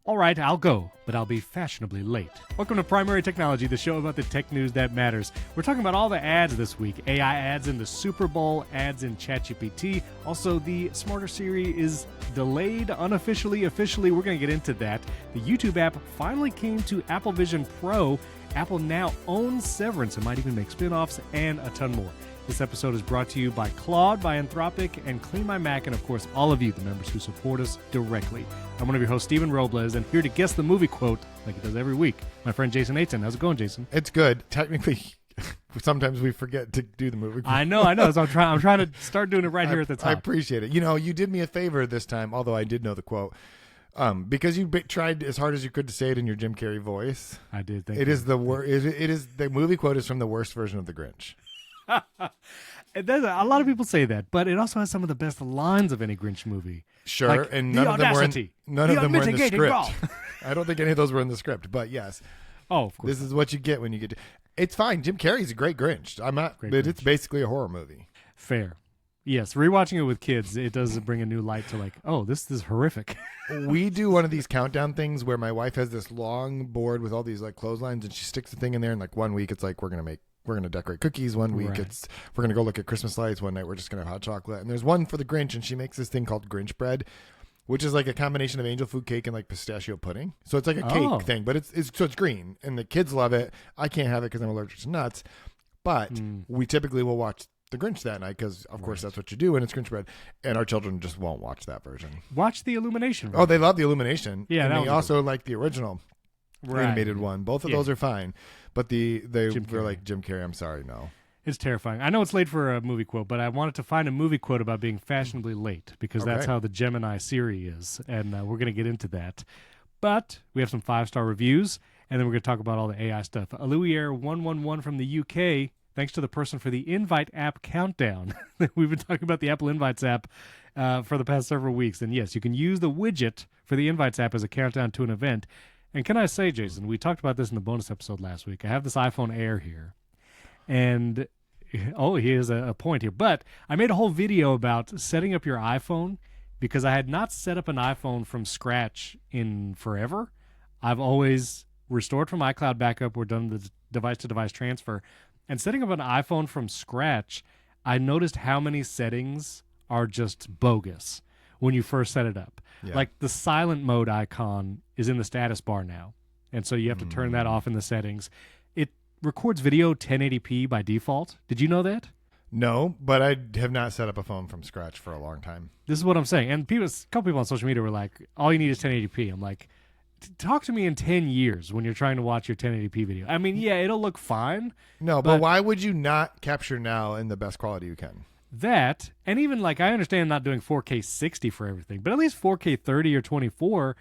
All right, I'll go, but I'll be fashionably late. Welcome to Primary Technology, the show about the tech news that matters. We're talking about all the ads this week. AI ads in the Super Bowl, ads in ChatGPT. Also, the Smarter Siri is delayed unofficially. Officially, we're going to get into that. The YouTube app finally came to Apple Vision Pro. Apple now owns Severance and might even make spin-offs and a ton more. This episode is brought to you by Claude, by Anthropic, and Clean My Mac, and of course, all of you, the members who support us directly. I'm one of your hosts, Stephen Robles, and here to guess the movie quote, like he does every week, my friend Jason Aitzen. How's it going, Jason? It's good. Technically, sometimes we forget to do the movie quote. I know. So I'm trying to start doing it right here at the top. I appreciate it. You know, you did me a favor this time, although I did know the quote. Because you tried as hard as you could to say it in your Jim Carrey voice. I did. It is the movie quote is from the worst version of The Grinch. A lot of people say that, but it also has some of the best lines of any Grinch movie. Sure, like, and none of them were in the script. Golf. I don't think any of those were in the script, but yes. Oh, of course. This is what you get when you get to... It's fine. Jim Carrey's a great Grinch. It's basically a horror movie. Fair. Yes, rewatching it with kids, it does bring a new light to like, oh, this is horrific. We do one of these countdown things where my wife has this long board with all these like clotheslines, and she sticks the thing in there, and like 1 week it's like we're gonna decorate cookies. 1 week it's we're gonna go look at Christmas lights. One night we're just gonna have hot chocolate. And there's one for the Grinch, and she makes this thing called Grinch bread, which is like a combination of angel food cake and like pistachio pudding. So it's like a cake thing, but it's green, and the kids love it. I can't have it because I'm allergic to nuts, but we typically will watch the Grinch that night because of course that's what you do, and it's Grinch bread, and our children just won't watch that version. Watch the Illumination version. Oh, they love the Illumination. Yeah, and they also like the original animated one. Both of those are fine, but they were like, Jim Carrey, I'm sorry, no. It's terrifying. I know it's late for a movie quote, but I wanted to find a movie quote about being fashionably late because that's how the Gemini Siri is, and we're going to get into that. But we have some 5-star reviews, and then we're going to talk about all the AI stuff. Aluier111 from the UK, thanks to the person for the Invite app countdown. We've been talking about the Apple Invites app for the past several weeks, and yes, you can use the widget for the Invites app as a countdown to an event. And can I say, Jason, we talked about this in the bonus episode last week. I have this iPhone Air here, and here's a point here. But I made a whole video about setting up your iPhone because I had not set up an iPhone from scratch in forever. I've always restored from iCloud backup. We're done the device-to-device transfer. And setting up an iPhone from scratch, I noticed how many settings are just bogus when you first set it up. Yeah. Like the silent mode icon is in the status bar now. And so you have to turn that off in the settings. It records video 1080p by default. Did you know that? No, but I have not set up a phone from scratch for a long time. This is what I'm saying. And a couple people on social media were like, all you need is 1080p. I'm like, talk to me in 10 years when you're trying to watch your 1080p video. I mean, yeah, it'll look fine. No, but why would you not capture now in the best quality you can? That, and even like I understand not doing 4K 60 for everything, but at least 4K 30 or 24,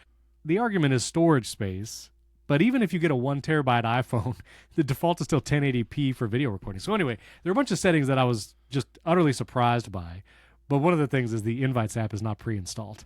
the argument is storage space. But even if you get a 1 terabyte iPhone, the default is still 1080p for video recording. So anyway, there are a bunch of settings that I was just utterly surprised by. But one of the things is the Invites app is not pre-installed.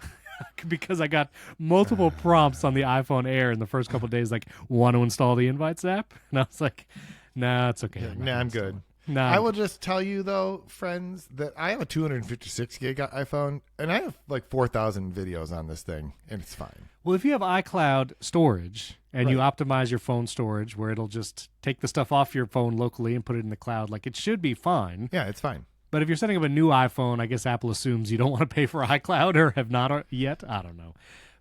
Because I got multiple prompts on the iPhone Air in the first couple of days, like, want to install the Invites app? And I was like, nah, it's okay. I'm good. I will just tell you, though, friends, that I have a 256 gig iPhone, and I have like 4,000 videos on this thing, and it's fine. Well, if you have iCloud storage and you optimize your phone storage where it'll just take the stuff off your phone locally and put it in the cloud, like it should be fine. Yeah, it's fine. But if you're setting up a new iPhone, I guess Apple assumes you don't want to pay for iCloud or have not yet. I don't know.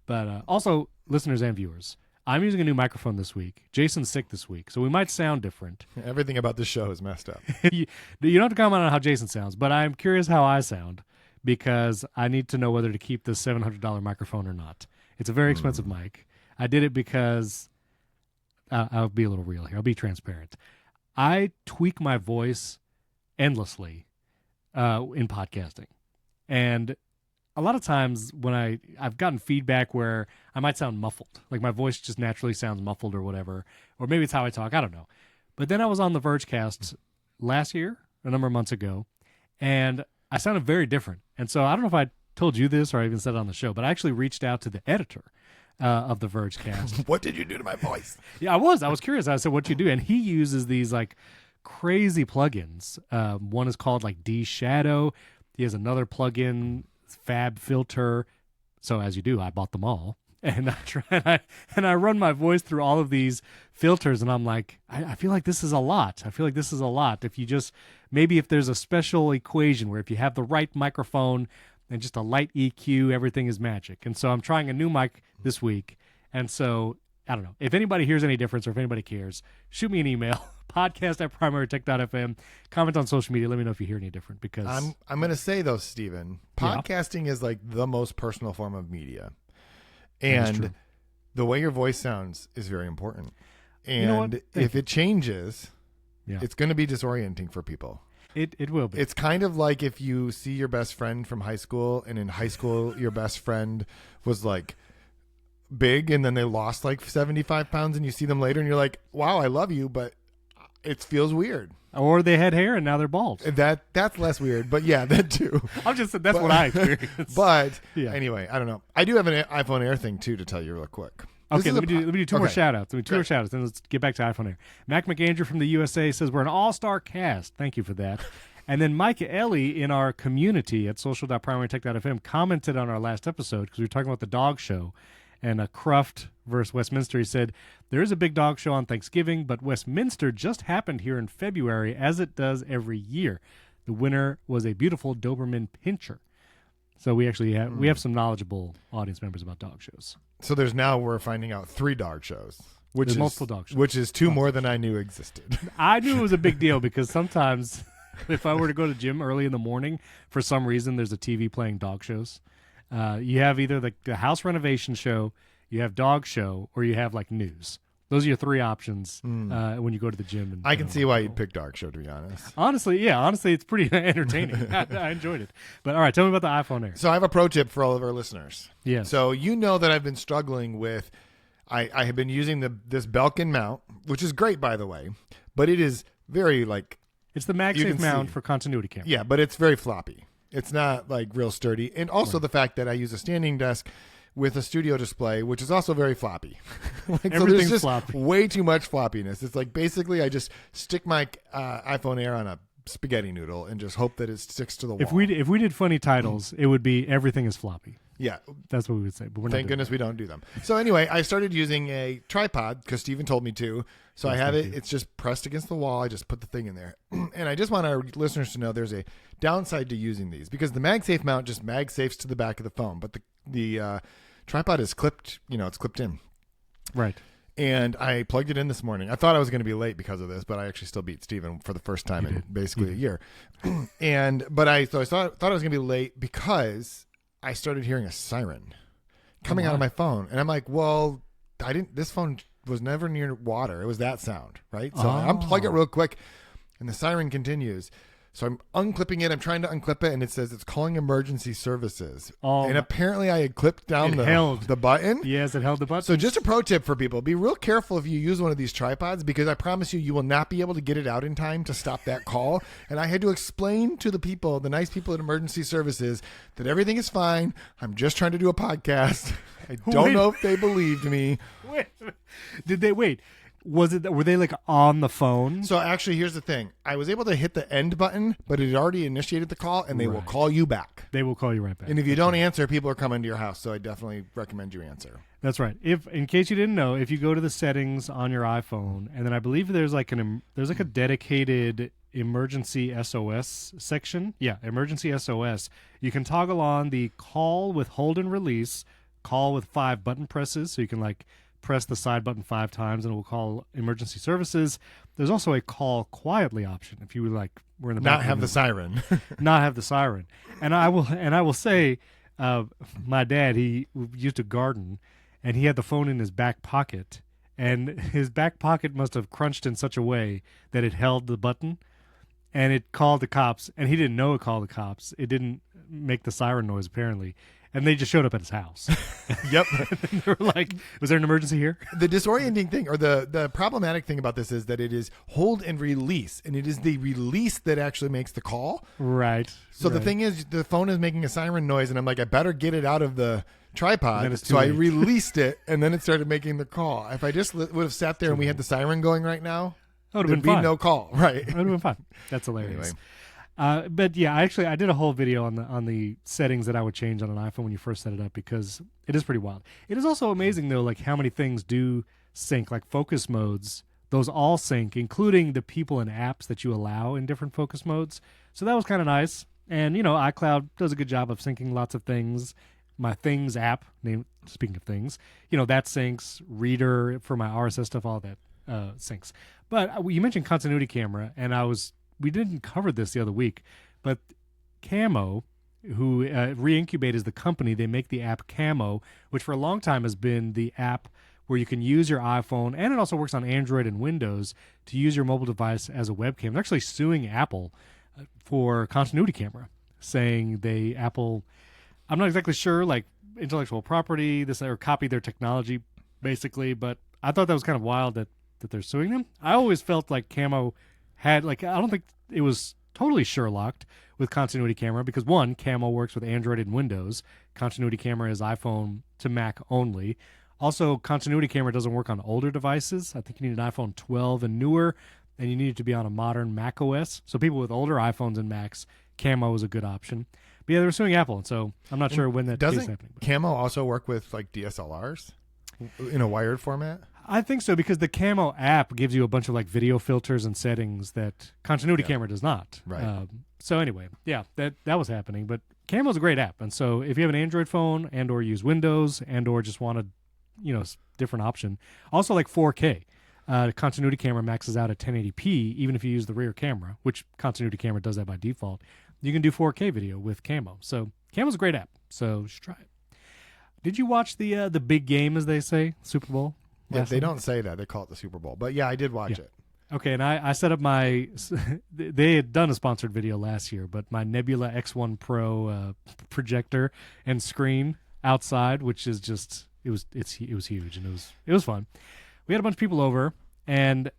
But also, listeners and viewers, I'm using a new microphone this week. Jason's sick this week, so we might sound different. Everything about this show is messed up. You don't have to comment on how Jason sounds, but I'm curious how I sound because I need to know whether to keep this $700 microphone or not. It's a very expensive mic. I did it because I'll be a little real here. I'll be transparent. I tweak my voice endlessly in podcasting. And a lot of times when I've gotten feedback where I might sound muffled, like my voice just naturally sounds muffled or whatever, or maybe it's how I talk, I don't know. But then I was on the Verge cast last year, a number of months ago, and I sounded very different. And so I don't know if I told you this or I even said it on the show, but I actually reached out to the editor of the Verge cast. What did you do to my voice? Yeah, I was curious. I said, what do you do? And he uses these like crazy plugins. One is called like D-Shadow. He has another plugin, Fab Filter. So as you do, I bought them all. and I run my voice through all of these filters, and I'm like, I feel like this is a lot. If you just, maybe if there's a special equation where if you have the right microphone and just a light EQ, everything is magic. And so I'm trying a new mic this week. And so, I don't know. If anybody hears any difference or if anybody cares, shoot me an email, podcast@primarytech.fm. Comment on social media. Let me know if you hear any different, because I'm going to say, though, Stephen, podcasting is like the most personal form of media. And the way your voice sounds is very important. And you know what? if it changes, it's going to be disorienting for people. It will be. It's kind of like if you see your best friend from high school, and in high school your best friend was like big and then they lost like 75 pounds, and you see them later and you're like, wow, I love you, but it feels weird. Or they had hair and now they're bald. That's less weird, but yeah, that too. That's what I experienced. But anyway, I don't know. I do have an iPhone Air thing too to tell you real quick. Okay, let me do two more shout-outs. Two more shout-outs, and let's get back to iPhone Air. Mac McAndrew from the USA says, we're an all-star cast. Thank you for that. And then Mike Ellie in our community at social.primarytech.fm commented on our last episode, because we were talking about the dog show, and Cruft versus Westminster. He said, there is a big dog show on Thanksgiving, but Westminster just happened here in February, as it does every year. The winner was a beautiful Doberman Pinscher. So we actually have some knowledgeable audience members about dog shows. So we're finding out 3 dog shows. There's multiple dog shows. Which is 2 more than I knew existed. I knew it was a big deal, because sometimes if I were to go to the gym early in the morning, for some reason there's a TV playing dog shows. You have either the house renovation show, you have dog show, or you have like news. Those are your 3 options when you go to the gym. I can see why you'd pick dog show, to be honest. Honestly, it's pretty entertaining. I enjoyed it. But all right, tell me about the iPhone Air. So I have a pro tip for all of our listeners. Yes. So you know that I've been struggling with, I have been using this Belkin mount, which is great, by the way, but it is very like... It's the MagSafe mount for continuity camera. Yeah, but it's very floppy. It's not like real sturdy. And also the fact that I use a standing desk with a studio display, which is also very floppy. So there's just floppy. Way too much floppiness. It's like basically I just stick my iPhone Air on a spaghetti noodle and just hope that it sticks to the wall. If we did funny titles, it would be everything is floppy. Yeah. That's what we would say. But thank goodness we don't do them. So anyway, I started using a tripod because Steven told me to. So I have it. It's just pressed against the wall. I just put the thing in there. And I just want our listeners to know there's a downside to using these, because the MagSafe mount just MagSafes to the back of the phone. But the tripod is clipped, it's clipped in. Right. And I plugged it in this morning. I thought I was going to be late because of this, but I actually still beat Steven for the first time in basically a year. But I thought I was going to be late because I started hearing a siren coming out of my phone. And I'm like, well, this phone was never near water. It was that sound, right? So I unplug it real quick, and the siren continues. So I'm unclipping it. I'm trying to unclip it, and it says it's calling emergency services. And apparently I had clipped down the button. Yes, it held the button. So just a pro tip for people. Be real careful if you use one of these tripods, because I promise you will not be able to get it out in time to stop that call. And I had to explain to the nice people at emergency services, that everything is fine. I'm just trying to do a podcast. I don't know if they believed me. Did they wait? Were they like on the phone? So actually, here's the thing. I was able to hit the end button, but it had already initiated the call, and they will call you back. They will call you right back. And if you don't answer, people are coming to your house. So I definitely recommend you answer. That's right. In case you didn't know, if you go to the settings on your iPhone, and then I believe there's like a dedicated emergency SOS section. Yeah, emergency SOS. You can toggle on the call with hold and release, call with 5 button presses, so you can like press the side button 5 times and it will call emergency services. There's also a call quietly option if you were in the not have the siren. Not have the siren. And I will say, my dad, he used to garden, and he had the phone in his back pocket, and his back pocket must have crunched in such a way that it held the button, and it called the cops, and he didn't know it called the cops. It didn't make the siren noise apparently. And they just showed up at his house. Yep. They were like, was there an emergency here? The disorienting thing, or the problematic thing about this, is that it is hold and release. And it is the release that actually makes the call. Right. So the thing is, the phone is making a siren noise, and I'm like, I better get it out of the tripod. So I released it, and then it started making the call. If I just would have sat there and we had the siren going right now, that would have there'd been fine. No call. Right. That would have been fine. That's hilarious. Anyway. But yeah, I did a whole video on the settings that I would change on an iPhone when you first set it up because it is pretty wild. It is also amazing though, like how many things do sync, like focus modes. Those all sync, including the people and apps that you allow in different focus modes. So that was kind of nice. And iCloud does a good job of syncing lots of things. My Things app, speaking of things, that syncs. Reader for my RSS stuff, all that syncs. But you mentioned continuity camera, and we didn't cover this the other week, but Camo, who Reincubate is the company, they make the app Camo, which for a long time has been the app where you can use your iPhone, and it also works on Android and Windows, to use your mobile device as a webcam. They're actually suing Apple for continuity camera, saying Apple, I'm not exactly sure, like intellectual property, or copy their technology, basically, but I thought that was kind of wild that they're suing them. I always felt like Camo had, I don't think it was totally Sherlocked with continuity camera because, one, Camo works with Android and Windows. Continuity camera is iPhone to Mac only. Also, continuity camera doesn't work on older devices. I think you need an iPhone 12 and newer, and you need it to be on a modern Mac OS. So people with older iPhones and Macs, Camo is a good option. But yeah, they were suing Apple, and so I'm not sure when that is happening. Doesn't Camo also work with like DSLRs in a wired format? I think so, because the Camo app gives you a bunch of like video filters and settings that continuity camera does not. Right. So anyway, yeah, that was happening. But Camo's a great app, and so if you have an Android phone and or use Windows and or just want a different option, also like 4K. Continuity camera maxes out at 1080p, even if you use the rear camera, which continuity camera does that by default. You can do 4K video with Camo. So Camo's a great app. So you should try it. Did you watch the big game, as they say, Super Bowl? Yeah, they don't say that. They call it the Super Bowl. But yeah, I did watch it. Okay, and I set up they had done a sponsored video last year, but my Nebula X1 Pro projector and screen outside, which is just, it was huge, and it was fun. We had a bunch of people over, and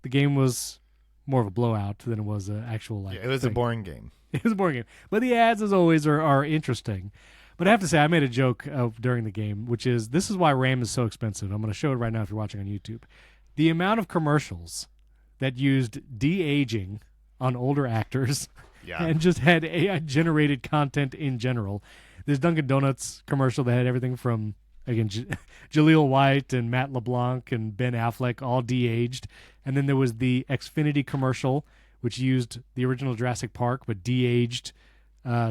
the game was more of a blowout than it was an actual it was thing. a boring game. It was a boring game. But the ads, as always, are interesting. But I have to say, I made a joke during the game, which is, this is why RAM is so expensive. I'm going to show it right now if you're watching on YouTube. The amount of commercials that used de-aging on older actors and just had AI-generated content in general. There's Dunkin' Donuts commercial that had everything from, again, Jaleel White and Matt LeBlanc and Ben Affleck all de-aged. And then there was the Xfinity commercial, which used the original Jurassic Park, but de-aged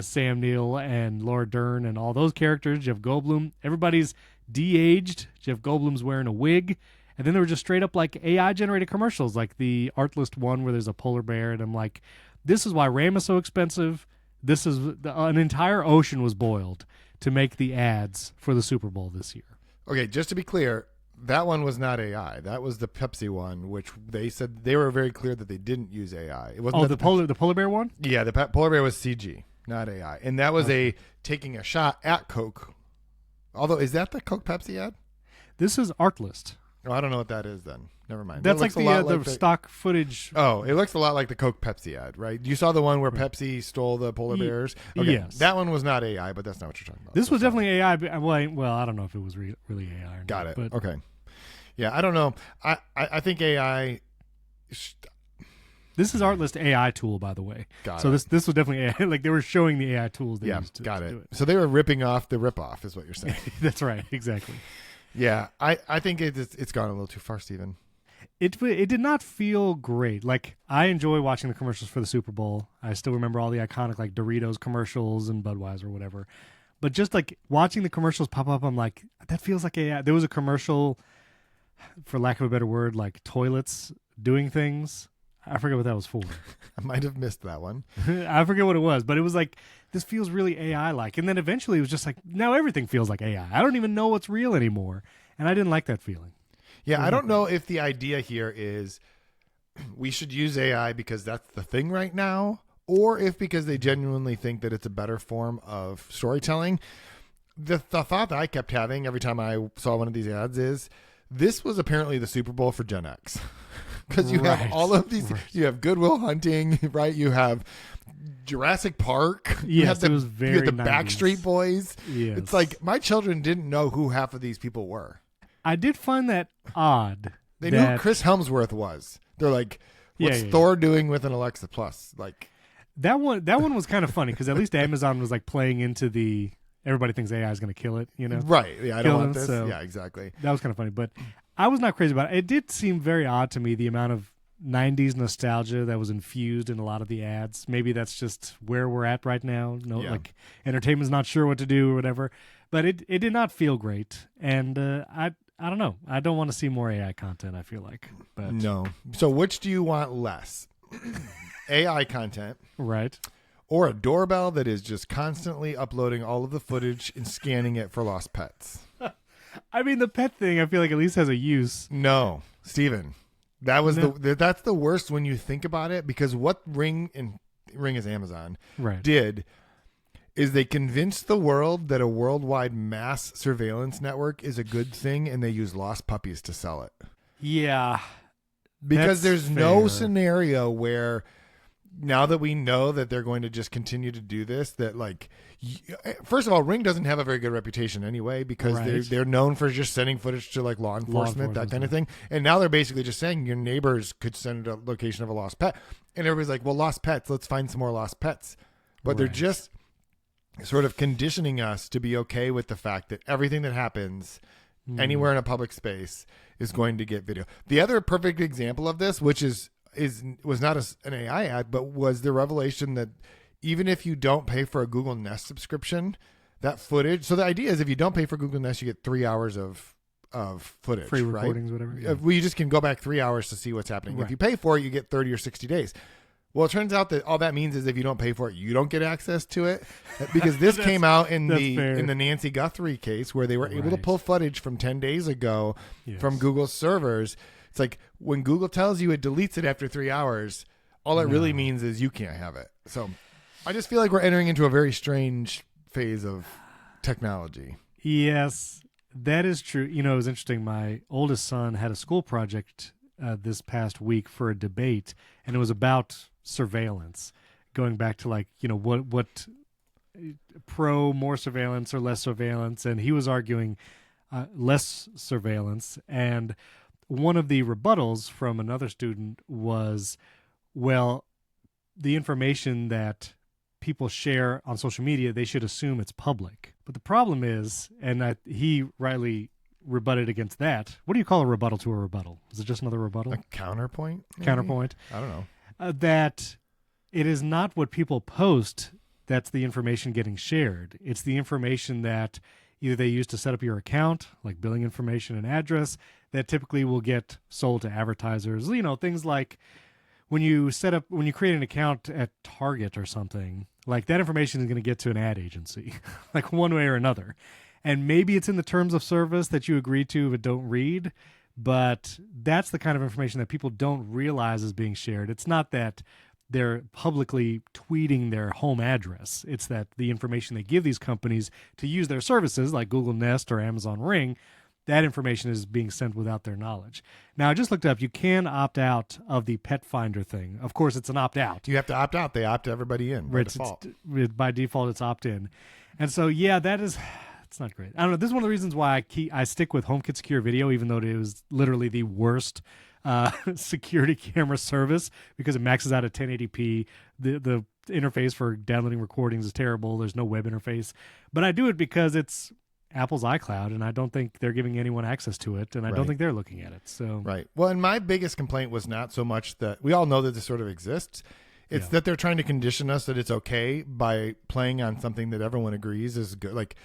Sam Neill and Laura Dern and all those characters, Jeff Goldblum. Everybody's de-aged. Jeff Goldblum's wearing a wig. And then there were just straight up like AI-generated commercials, like the Artlist one where there's a polar bear. And I'm like, this is why RAM is so expensive. This is an entire ocean was boiled to make the ads for the Super Bowl this year. Okay, just to be clear, that one was not AI. That was the Pepsi one, which they said they were very clear that they didn't use AI. It wasn't the polar bear one? Yeah, the polar bear was CG, not AI. And that was taking a shot at Coke. Although, is that the Coke Pepsi ad? This is Artlist. Oh, I don't know what that is then. Never mind. That's like the stock footage. Oh, it looks a lot like the Coke Pepsi ad, right? You saw the one where Pepsi stole the polar bears? Okay, yes. That one was not AI, but that's not what you're talking about. This was definitely AI. Well, I don't know if it was really AI or Got not. it. Okay. Yeah, I don't know. I think AI... This is Artlist AI tool, by the way. Got it. This was definitely AI. Like, they were showing the AI tools they used to got to it. do it. So they were ripping off the ripoff, is what you're saying. That's right. Exactly. Yeah, I think it's gone a little too far, Steven. It did not feel great. Like, I enjoy watching the commercials for the Super Bowl. I still remember all the iconic like Doritos commercials and Budweiser or whatever. But just like watching the commercials pop up, I'm like, that feels like AI. There was a commercial, for lack of a better word, like toilets doing things. I forget what that was for. I might have missed that one. I forget what it was, but it was like, this feels really AI-like. And then eventually it was just like, now everything feels like AI. I don't even know what's real anymore. And I didn't like that feeling. Yeah, I don't know if the idea here is we should use AI because that's the thing right now, or if because they genuinely think that it's a better form of storytelling. The thought that I kept having every time I saw one of these ads is, this was apparently the Super Bowl for Gen X. Because you have all of these, you have Good Will Hunting, right? You have Jurassic Park. You have it was very you have the 90s. Backstreet Boys. Yes. It's like my children didn't know who half of these people were. I did find that odd. They knew who Chris Hemsworth was. They're like, what's Thor doing with an Alexa Plus? Like, That one was kind of funny because at least Amazon was like playing into the everybody thinks AI is going to kill it, you know? Right. Yeah, I don't want this. So yeah, exactly. that was kind of funny, but I was not crazy about it. It did seem very odd to me, the amount of 90s nostalgia that was infused in a lot of the ads. Maybe that's just where we're at right now. Like entertainment's not sure what to do or whatever, but it did not feel great. And I don't know. I don't want to see more AI content, I feel like. But no. So which do you want less? AI content. Right. Or a doorbell that is just constantly uploading all of the footage and scanning it for lost pets. I mean, the pet thing, I feel like at least has a use. No, Steven. That's the worst when you think about it, because what Ring is Amazon did is they convinced the world that a worldwide mass surveillance network is a good thing, and they use lost puppies to sell it. Yeah. Because there's no scenario where, now that we know that they're going to just continue to do this, that like, first of all, Ring doesn't have a very good reputation anyway, because they're known for just sending footage to like law enforcement, that kind of thing. And now they're basically just saying your neighbors could send a location of a lost pet. And everybody's like, well, lost pets, let's find some more lost pets. But they're just sort of conditioning us to be okay with the fact that everything that happens anywhere in a public space is going to get video. The other perfect example of this, which was not an AI ad, but was the revelation that even if you don't pay for a Google Nest subscription, that footage. So the idea is, if you don't pay for Google Nest, you get 3 hours of footage, free recordings, whatever. Yeah. Well, you just can go back 3 hours to see what's happening. If you pay for it, you get 30 or 60 days. Well, it turns out that all that means is if you don't pay for it, you don't get access to it, because this came out in the Nancy Guthrie case, where they were able to pull footage from 10 days ago from Google's servers. It's like when Google tells you it deletes it after 3 hours, all it really means is you can't have it. So I just feel like we're entering into a very strange phase of technology. Yes, that is true. You know, it was interesting. My oldest son had a school project this past week for a debate, and it was about surveillance, going back to like, you know, what more surveillance or less surveillance, and he was arguing less surveillance. And one of the rebuttals from another student was, well, the information that people share on social media, they should assume it's public. But the problem is, and he rightly rebutted against that. What do you call a rebuttal to a rebuttal? Is it just another rebuttal? A counterpoint? Maybe? Counterpoint. I don't know. That it is not what people post that's the information getting shared. It's the information that either they use to set up your account, like billing information and address, that typically will get sold to advertisers. You know, things like when you create an account at Target or something, like that information is going to get to an ad agency, like one way or another. And maybe it's in the terms of service that you agree to but don't read, but that's the kind of information that people don't realize is being shared. It's not that they're publicly tweeting their home address. It's that the information they give these companies to use their services, like Google Nest or Amazon Ring, that information is being sent without their knowledge. Now, I just looked up. You can opt out of the pet finder thing. Of course, it's an opt-out. You have to opt out. They opt everybody in by default. By default, it's opt-in. And so, yeah, that is... It's not great. I don't know. This is one of the reasons why I stick with HomeKit Secure Video, even though it is literally the worst security camera service, because it maxes out at 1080p. The interface for downloading recordings is terrible. There's no web interface. But I do it because it's Apple's iCloud, and I don't think they're giving anyone access to it, and I don't think they're looking at it. So right. Well, and my biggest complaint was not so much that we all know that this sort of exists. It's that they're trying to condition us that it's okay by playing on something that everyone agrees is good. Like,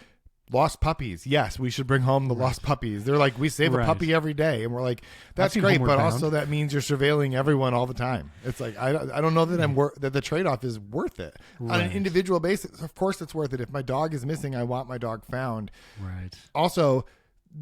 lost puppies. Yes, we should bring home the lost puppies. They're like, we save a puppy every day. And we're like, that's great, but also that means you're surveilling everyone all the time. It's like, I don't know that that the trade-off is worth it. On an individual basis, of course it's worth it. If my dog is missing, I want my dog found. Right. Also,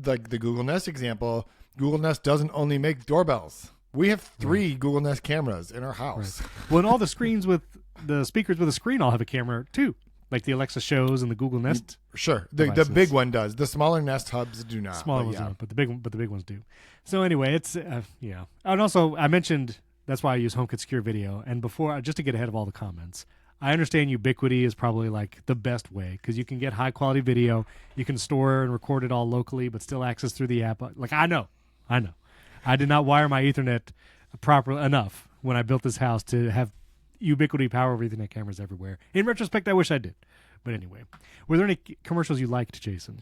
like the Google Nest example, Google Nest doesn't only make doorbells. We have 3 Google Nest cameras in our house. Right. Well, and all the screens with the speakers with a screen all have a camera too. Like the Alexa shows and the Google Nest. Sure, the big one does. The smaller Nest hubs do not. Smaller ones don't, but the big ones do. So anyway, it's yeah. And also, I mentioned that's why I use HomeKit Secure Video. And before, just to get ahead of all the comments, I understand Ubiquity is probably like the best way because you can get high quality video. You can store and record it all locally, but still access through the app. Like I know. I did not wire my Ethernet properly enough when I built this house to have ubiquity power over Ethernet cameras everywhere. In retrospect, I wish I did. But anyway, were there any commercials you liked, Jason?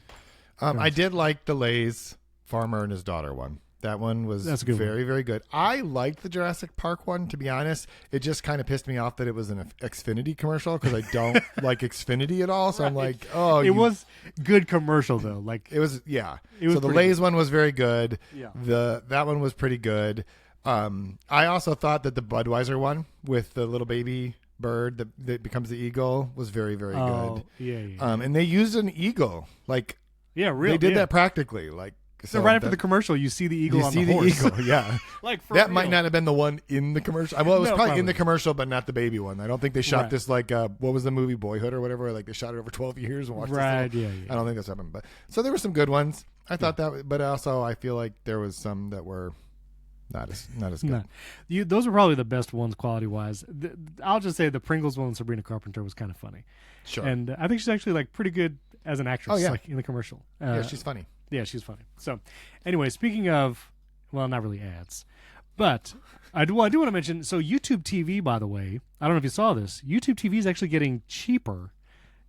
I did like the Lay's farmer and his daughter one. That one was very, very good. I liked the Jurassic Park one, to be honest. It just kind of pissed me off that it was an Xfinity commercial because I don't like Xfinity at all. So I'm like, oh. It was good commercial, though. Like it was, yeah. It was so the Lay's good. one was very good. Yeah. That one was pretty good. I also thought that the Budweiser one with the little baby bird that becomes the eagle was very, very good. Yeah. And they used an eagle. Like, really. They did that practically. Like, so right after the commercial, you see the eagle on the horse. You see the eagle, yeah. Like for that real. might not have been the one in the commercial. Well, it was probably in the probably. commercial, but not the baby one. I don't think they shot this like what was the movie Boyhood or whatever? Like they shot it over 12 years and watched right, this. Yeah. I don't think that's happened. But so there were some good ones. I thought that, but also I feel like there was some that were not as good. No. Those were probably the best ones quality wise. I'll just say the Pringles one with Sabrina Carpenter was kind of funny. Sure. And I think she's actually like pretty good as an actress. Oh, yeah. Like in the commercial. Yeah, she's funny. Yeah, she's funny. So, anyway, speaking of, well, not really ads, but I do want to mention. So, YouTube TV, by the way, I don't know if you saw this. YouTube TV is actually getting cheaper.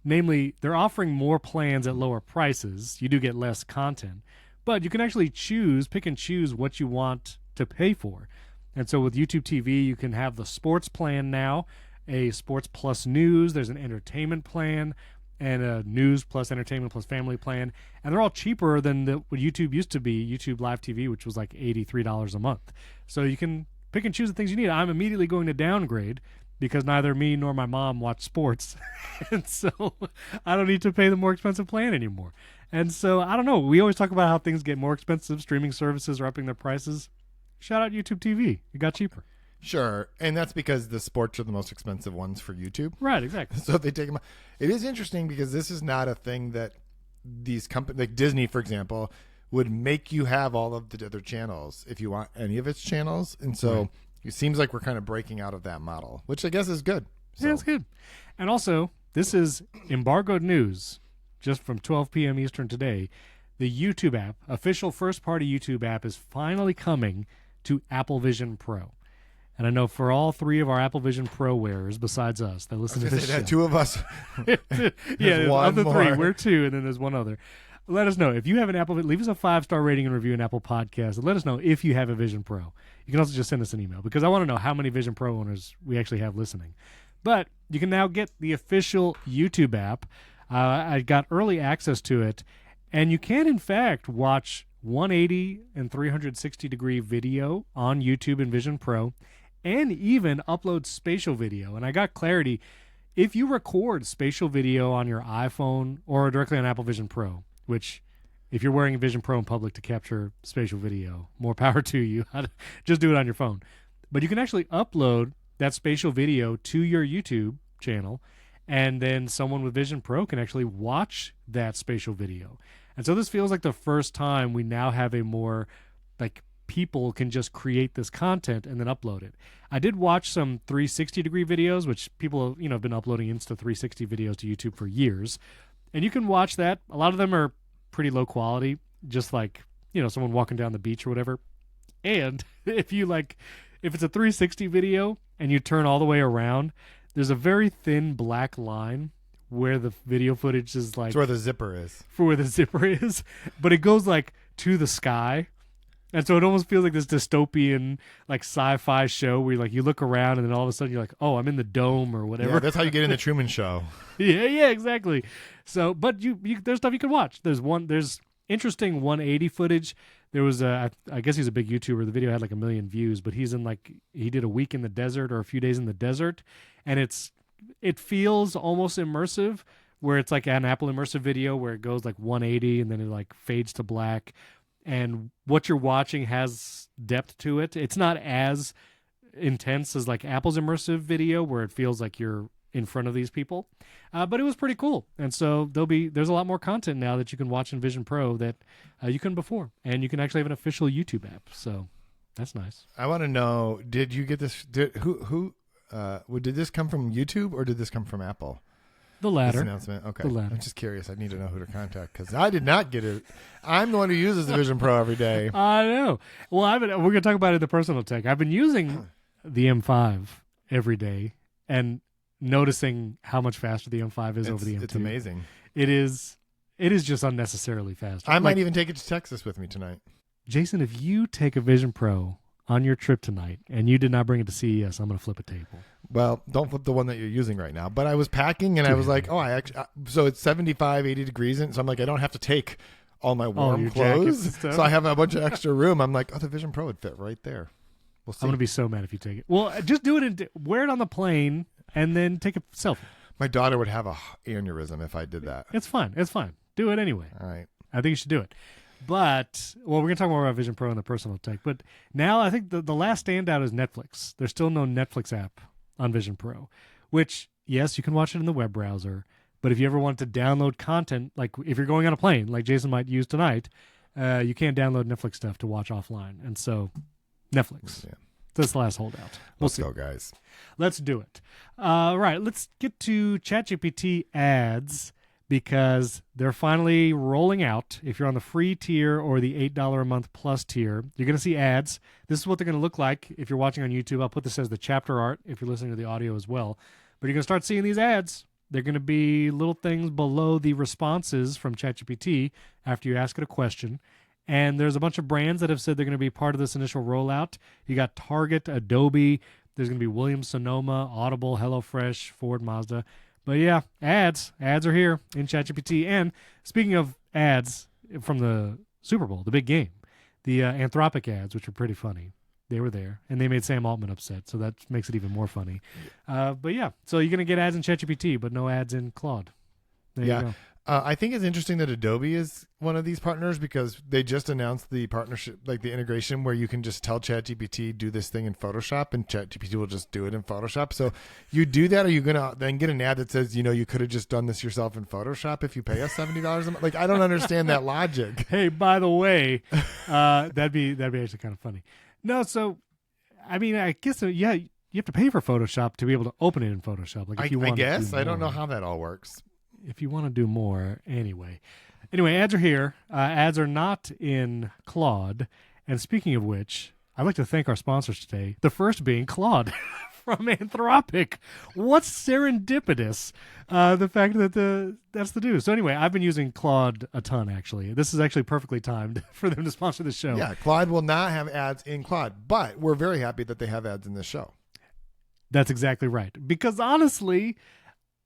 Namely, they're offering more plans at lower prices. You do get less content, but you can actually pick and choose what you want to pay for. And so, with YouTube TV, you can have the sports plan now, a sports plus news. There's an entertainment plan, and a news plus entertainment plus family plan, and they're all cheaper than what YouTube used to be, YouTube Live TV, which was like $83 a month. So you can pick and choose the things you need. I'm immediately going to downgrade because neither me nor my mom watch sports, and so I don't need to pay the more expensive plan anymore. And so I don't know. We always talk about how things get more expensive. Streaming services are upping their prices. Shout out YouTube TV. It got cheaper. Sure, and that's because the sports are the most expensive ones for YouTube. Right, exactly. So they take them. It is interesting because this is not a thing that these companies, like Disney, for example, would make you have all of the other channels if you want any of its channels. And so it seems like we're kind of breaking out of that model, which I guess is good. So. Yeah, it's good. And also, this is embargoed news just from 12 p.m. Eastern today. The YouTube app, official first-party YouTube app, is finally coming to Apple Vision Pro. And I know for all three of our Apple Vision Pro wearers, besides us, that listen to this show. Two of us. Yeah, of the three, we're two, and then there's one other. Let us know. If you have an Apple, leave us a 5-star rating and review in Apple Podcasts. And let us know if you have a Vision Pro. You can also just send us an email because I want to know how many Vision Pro owners we actually have listening. But you can now get the official YouTube app. I got early access to it, and you can, in fact, watch 180 and 360-degree video on YouTube and Vision Pro, and even upload spatial video. And I got clarity. If you record spatial video on your iPhone or directly on Apple Vision Pro, which if you're wearing Vision Pro in public to capture spatial video, more power to you. Just do it on your phone. But you can actually upload that spatial video to your YouTube channel, and then someone with Vision Pro can actually watch that spatial video. And so this feels like the first time we now have a more like people can just create this content and then upload it. I did watch some 360-degree videos, which people have been uploading Insta360 videos to YouTube for years. And you can watch that. A lot of them are pretty low quality, just like, someone walking down the beach or whatever. And if it's a 360 video and you turn all the way around, there's a very thin black line where the video footage is like... It's where the zipper is. For where the zipper is. But it goes like to the sky. And so it almost feels like this dystopian, like sci-fi show where you look around and then all of a sudden you're like, oh, I'm in the dome or whatever. Yeah, that's how you get in the Truman Show. Yeah, exactly. So, but you there's stuff you can watch. There's interesting 180 footage. There was I guess he's a big YouTuber. The video had like 1 million views, but he did a week in the desert or a few days in the desert, and it feels almost immersive, where it's like an Apple immersive video where it goes like 180 and then it like fades to black. And what you're watching has depth to it. It's not as intense as like Apple's immersive video where it feels like you're in front of these people. But it was pretty cool. And so there's a lot more content now that you can watch in Vision Pro that you couldn't before. And you can actually have an official YouTube app. So that's nice. I want to know, did you get this? Did this come from YouTube or did this come from Apple? The latter. This announcement. Okay. The latter. I'm just curious. I need to know who to contact because I did not get it. I'm the one who uses the Vision Pro every day. I know. Well, we're going to talk about it in the personal tech. I've been using the M5 every day, and noticing how much faster the M5 is over the M2. It's amazing. It is just unnecessarily fast. I might even take it to Texas with me tonight. Jason, if you take a Vision Pro on your trip tonight and you did not bring it to CES, I'm going to flip a table. Well, don't flip the one that you're using right now. But I was packing and I was like, so it's 75, 80 degrees. And so I'm like, I don't have to take all my warm clothes. So I have a bunch of extra room. I'm like, the Vision Pro would fit right there. We'll see. I'm going to be so mad if you take it. Well, just do it and wear it on the plane and then take a selfie. My daughter would have a aneurysm if I did that. It's fine. Do it anyway. All right. I think you should do it. But, we're going to talk more about Vision Pro and the personal tech. But now I think the last standout is Netflix. There's still no Netflix app on Vision Pro, which, yes, you can watch it in the web browser. But if you ever want to download content, like if you're going on a plane, like Jason might use tonight, you can't download Netflix stuff to watch offline. And so, Netflix. Yeah. That's the last holdout. Let's go, guys. Let's do it. Right, let's get to ChatGPT ads, because they're finally rolling out. If you're on the free tier or the $8 a month plus tier, you're going to see ads. This is what they're going to look like if you're watching on YouTube. I'll put this as the chapter art if you're listening to the audio as well. But you're going to start seeing these ads. They're going to be little things below the responses from ChatGPT after you ask it a question. And there's a bunch of brands that have said they're going to be part of this initial rollout. You got Target, Adobe. There's going to be Williams-Sonoma, Audible, HelloFresh, Ford, Mazda. But yeah, ads are here in ChatGPT. And speaking of ads from the Super Bowl, the big game, the Anthropic ads, which are pretty funny, they were there. And they made Sam Altman upset, so that makes it even more funny. But yeah, so you're going to get ads in ChatGPT, but no ads in Claude. There you go. I think it's interesting that Adobe is one of these partners, because they just announced the partnership, like the integration where you can just tell ChatGPT, do this thing in Photoshop, and ChatGPT will just do it in Photoshop. So you do that, or you're going to then get an ad that says, you could have just done this yourself in Photoshop if you pay us $70 a month. Like, I don't understand that logic. Hey, by the way, that'd be actually kind of funny. No, so, I mean, I guess, you have to pay for Photoshop to be able to open it in Photoshop. Like, if you want I guess. I don't know how that all works. If you want to do more, anyway, ads are here. Ads are not in Claude. And speaking of which, I'd like to thank our sponsors today. The first being Claude from Anthropic. What's serendipitous? The fact that that's the news. So anyway, I've been using Claude a ton, actually. This is actually perfectly timed for them to sponsor the show. Yeah, Claude will not have ads in Claude, but we're very happy that they have ads in this show. That's exactly right. Because honestly,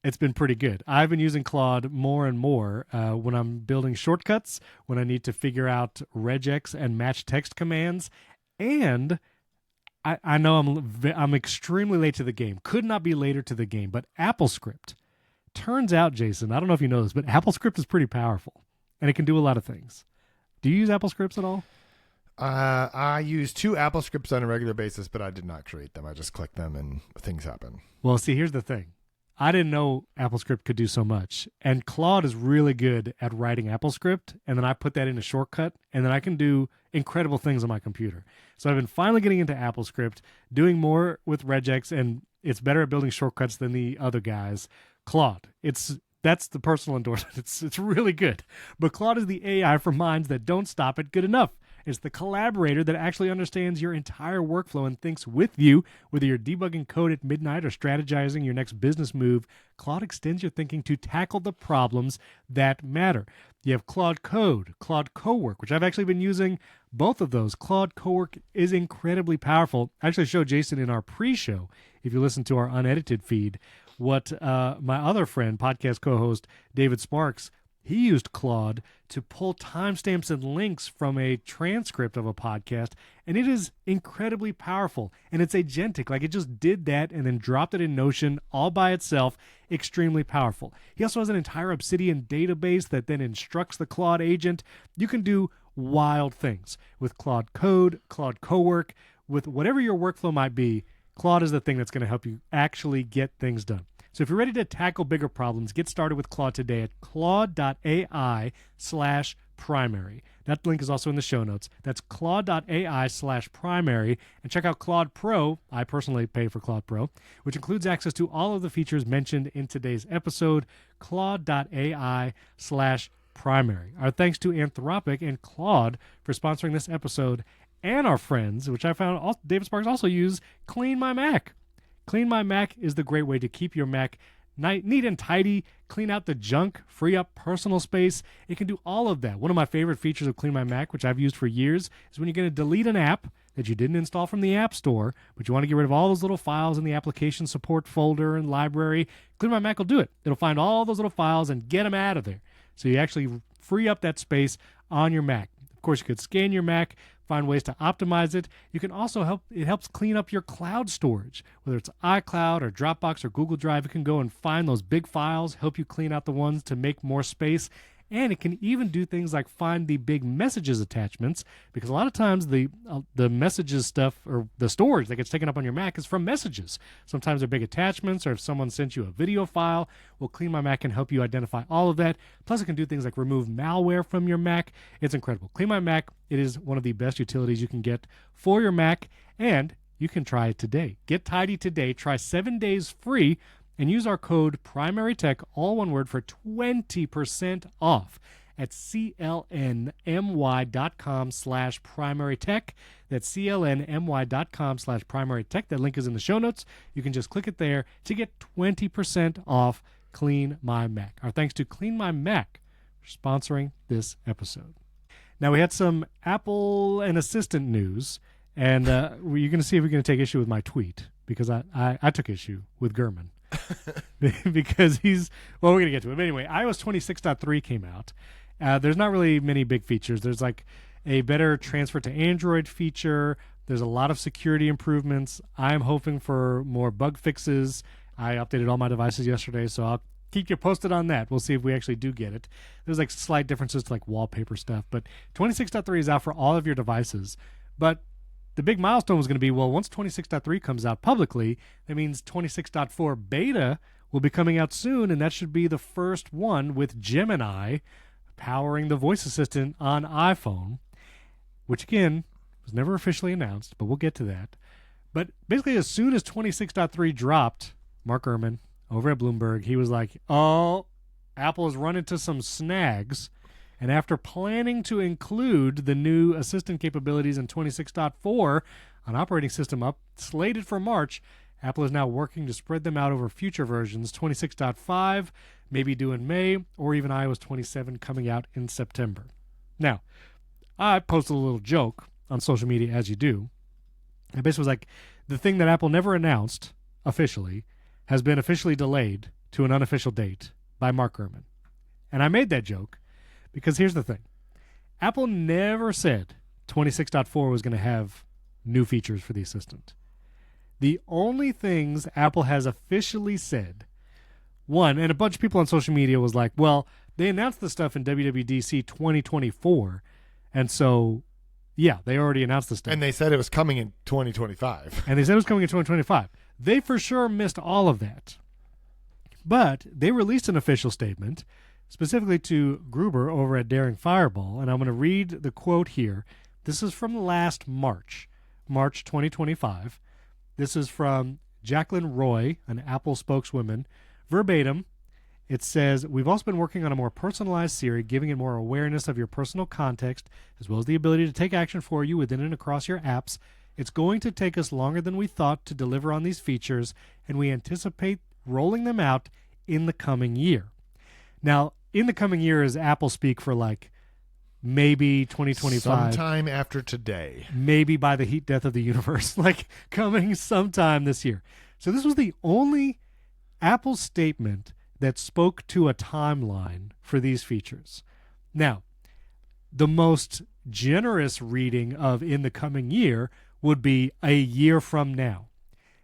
it's been pretty good. I've been using Claude more and more when I'm building shortcuts, when I need to figure out regex and match text commands, and I know I'm extremely late to the game. Could not be later to the game, but AppleScript. Turns out, Jason, I don't know if you know this, but AppleScript is pretty powerful, and it can do a lot of things. Do you use AppleScripts at all? I use 2 AppleScripts on a regular basis, but I did not create them. I just click them and things happen. Well, see, here's the thing. I didn't know AppleScript could do so much. And Claude is really good at writing AppleScript, and then I put that in a shortcut, and then I can do incredible things on my computer. So I've been finally getting into AppleScript, doing more with regex, and it's better at building shortcuts than the other guys. Claude, that's the personal endorsement. It's really good. But Claude is the AI for minds that don't stop at good enough. It's the collaborator that actually understands your entire workflow and thinks with you. Whether you're debugging code at midnight or strategizing your next business move, Claude extends your thinking to tackle the problems that matter. You have Claude Code, Claude Cowork, which I've actually been using both of those. Claude Cowork is incredibly powerful. I actually showed Jason in our pre-show, if you listen to our unedited feed, what my other friend, podcast co-host David Sparks, he used Claude to pull timestamps and links from a transcript of a podcast, and it is incredibly powerful, and it's agentic. Like, it just did that and then dropped it in Notion all by itself. Extremely powerful. He also has an entire Obsidian database that then instructs the Claude agent. You can do wild things with Claude Code, Claude Cowork, with whatever your workflow might be. Claude is the thing that's going to help you actually get things done. So if you're ready to tackle bigger problems, get started with Claude today at claude.ai/primary. That link is also in the show notes. That's claude.ai/primary. And check out Claude Pro. I personally pay for Claude Pro, which includes access to all of the features mentioned in today's episode. Claude.ai/primary. Our thanks to Anthropic and Claude for sponsoring this episode, and our friends, which I found David Sparks also use, Clean My Mac. Clean My Mac is the great way to keep your Mac neat and tidy, clean out the junk, free up personal space. It can do all of that. One of my favorite features of Clean My Mac, which I've used for years, is when you're going to delete an app that you didn't install from the App Store, but you want to get rid of all those little files in the application support folder and library. Clean My Mac will do it. It'll find all those little files and get them out of there. So you actually free up that space on your Mac. Of course, you could scan your Mac, find ways to optimize it. You can also it helps clean up your cloud storage, whether it's iCloud or Dropbox or Google Drive. It can go and find those big files, help you clean out the ones to make more space. And it can even do things like find the big messages attachments, because a lot of times the messages stuff or the storage that gets taken up on your Mac is from messages. Sometimes they're big attachments, or if someone sent you a video file, well, Clean My Mac can help you identify all of that. Plus, it can do things like remove malware from your Mac. It's incredible. Clean My Mac, it is one of the best utilities you can get for your Mac, and you can try it today. Get tidy today. Try 7 days free and use our code PrimaryTech, all one word, for 20% off at clnmy.com/primarytech. That's clnmy.com/primarytech. That link is in the show notes. You can just click it there to get 20% off Clean My Mac. Our thanks to Clean My Mac for sponsoring this episode. Now, we had some Apple and Assistant news, and you're going to see if we're going to take issue with my tweet, because I took issue with Gurman. Because we're going to get to it. But anyway, iOS 26.3 came out. There's not really many big features. There's like a better transfer to Android feature. There's a lot of security improvements. I'm hoping for more bug fixes. I updated all my devices yesterday, so I'll keep you posted on that. We'll see if we actually do get it. There's like slight differences to like wallpaper stuff, but 26.3 is out for all of your devices. But the big milestone was going to be, well, once 26.3 comes out publicly, that means 26.4 beta will be coming out soon, and that should be the first one with Gemini powering the voice assistant on iPhone, which, again, was never officially announced, but we'll get to that. But basically, as soon as 26.3 dropped, Mark Gurman over at Bloomberg, he was like, oh, Apple has run into some snags. And after planning to include the new assistant capabilities in 26.4, an operating system slated for March, Apple is now working to spread them out over future versions, 26.5, maybe due in May, or even iOS 27 coming out in September. Now, I posted a little joke on social media, as you do. I basically was like, the thing that Apple never announced officially has been officially delayed to an unofficial date by Mark Gurman. And I made that joke because here's the thing. Apple never said 26.4 was going to have new features for the Assistant. The only things Apple has officially said, one, and a bunch of people on social media was like, well, they announced the stuff in WWDC 2024, and so, yeah, they already announced the stuff. And they said it was coming in 2025. And they said it was coming in 2025. They for sure missed all of that. But they released an official statement specifically to Gruber over at Daring Fireball, and I'm going to read the quote here. This is from last March 2025. This is from Jacqueline Roy, an Apple spokeswoman. Verbatim, it says, we've also been working on a more personalized Siri, giving it more awareness of your personal context, as well as the ability to take action for you within and across your apps. It's going to take us longer than we thought to deliver on these features, and we anticipate rolling them out in the coming year. Now, in the coming year is Apple speak for like maybe 2025. Sometime after today. Maybe by the heat death of the universe, like coming sometime this year. So this was the only Apple statement that spoke to a timeline for these features. Now, the most generous reading of in the coming year would be a year from now.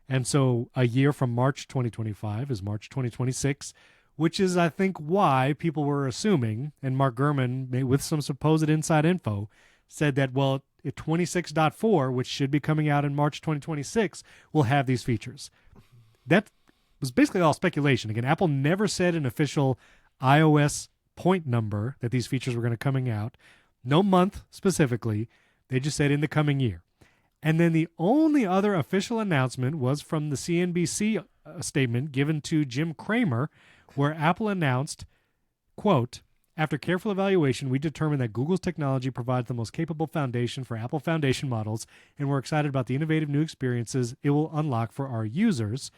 And so a year from March 2025 is March 2026, which is, I think, why people were assuming, and Mark Gurman, with some supposed inside info, said that, well, at 26.4, which should be coming out in March 2026, will have these features. That was basically all speculation. Again, Apple never said an official iOS point number that these features were going to coming out. No month specifically. They just said in the coming year. And then the only other official announcement was from the CNBC statement given to Jim Cramer, where Apple announced, quote, After careful evaluation, we determined that Google's technology provides the most capable foundation for Apple Foundation models, and we're excited about the innovative new experiences it will unlock for our users.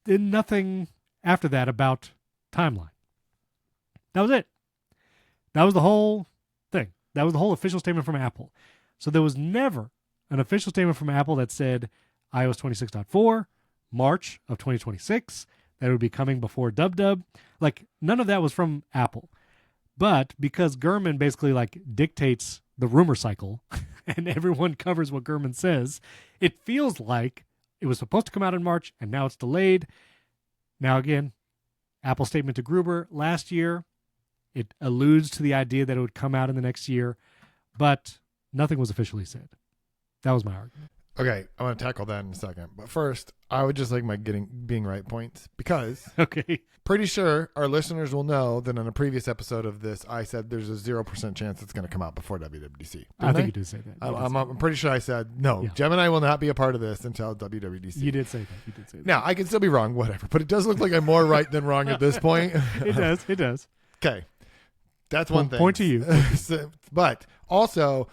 And nothing after that about timeline. That was it. That was the whole thing. That was the whole official statement from Apple. So there was never an official statement from Apple that said iOS 26.4, March of 2026, that it would be coming before DubDub. Like, none of that was from Apple. But because Gurman basically like dictates the rumor cycle and everyone covers what Gurman says, it feels like it was supposed to come out in March and now it's delayed. Now again, Apple statement to Gruber last year, it alludes to the idea that it would come out in the next year, but nothing was officially said. That was my argument. Okay, I want to tackle that in a second. But first, I would just like my being right points because okay, pretty sure our listeners will know that on a previous episode of this, I said there's a 0% chance it's going to come out before WWDC. I think you did say that. I'm pretty sure I said, no, Gemini will not be a part of this until WWDC. You did say that. Now, I can still be wrong, whatever. But it does look like I'm more right than wrong at this point. It does. Okay. That's one thing. Point to you. But also,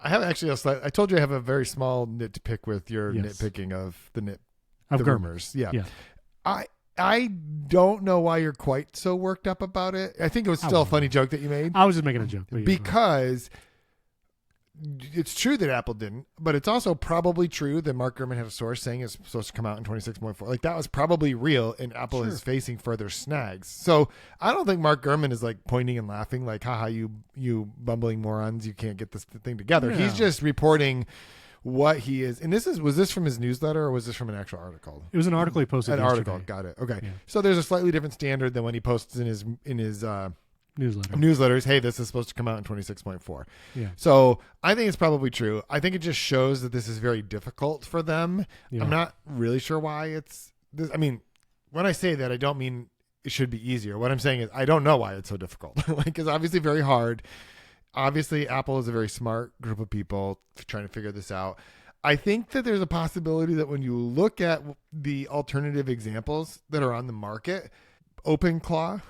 I have actually I told you I have a very small nit to pick with your nitpicking of the rumors. Yeah. I don't know why you're quite so worked up about it. I think it was still a funny joke that you made. I was just making a joke. Because it's true that Apple didn't, but it's also probably true that Mark Gurman had a source saying it's supposed to come out in 26.4. Like, that was probably real, and Apple is facing further snags. So I don't think Mark Gurman is like pointing and laughing like, haha, you bumbling morons, you can't get this thing together. No. He's just reporting what he is. And was this from his newsletter or was this from an actual article? It was an article he posted yesterday. Article, got it. Okay. Yeah. So there's a slightly different standard than when he posts in his newsletters. Hey, this is supposed to come out in 26.4. Yeah. So I think it's probably true. I think it just shows that this is very difficult for them. Yeah. I'm not really sure why it's this. I mean, when I say that, I don't mean it should be easier. What I'm saying is I don't know why it's so difficult. Like, it's obviously very hard. Obviously, Apple is a very smart group of people trying to figure this out. I think that there's a possibility that when you look at the alternative examples that are on the market, OpenClaw,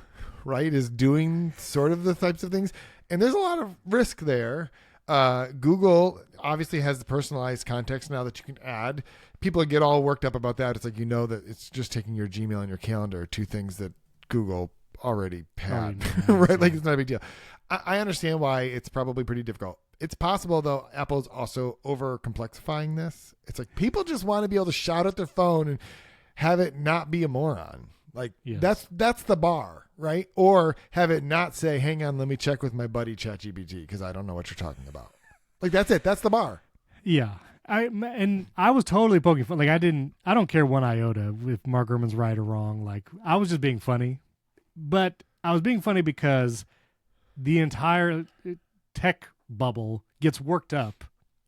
right, is doing sort of the types of things. And there's a lot of risk there. Google obviously has the personalized context now that you can add. People get all worked up about that. It's like, that it's just taking your Gmail and your calendar, two things that Google already had, right? Like, it's not a big deal. I understand why it's probably pretty difficult. It's possible, though, Apple's also over complexifying this. It's like people just want to be able to shout at their phone and have it not be a moron. Like, that's the bar, right? Or have it not say, hang on, let me check with my buddy ChatGPT because I don't know what you're talking about. Like, that's it. That's the bar. Yeah. I was totally poking fun. Like, I don't care one iota if Mark Gurman's right or wrong. Like, I was just being funny. But I was being funny because the entire tech bubble gets worked up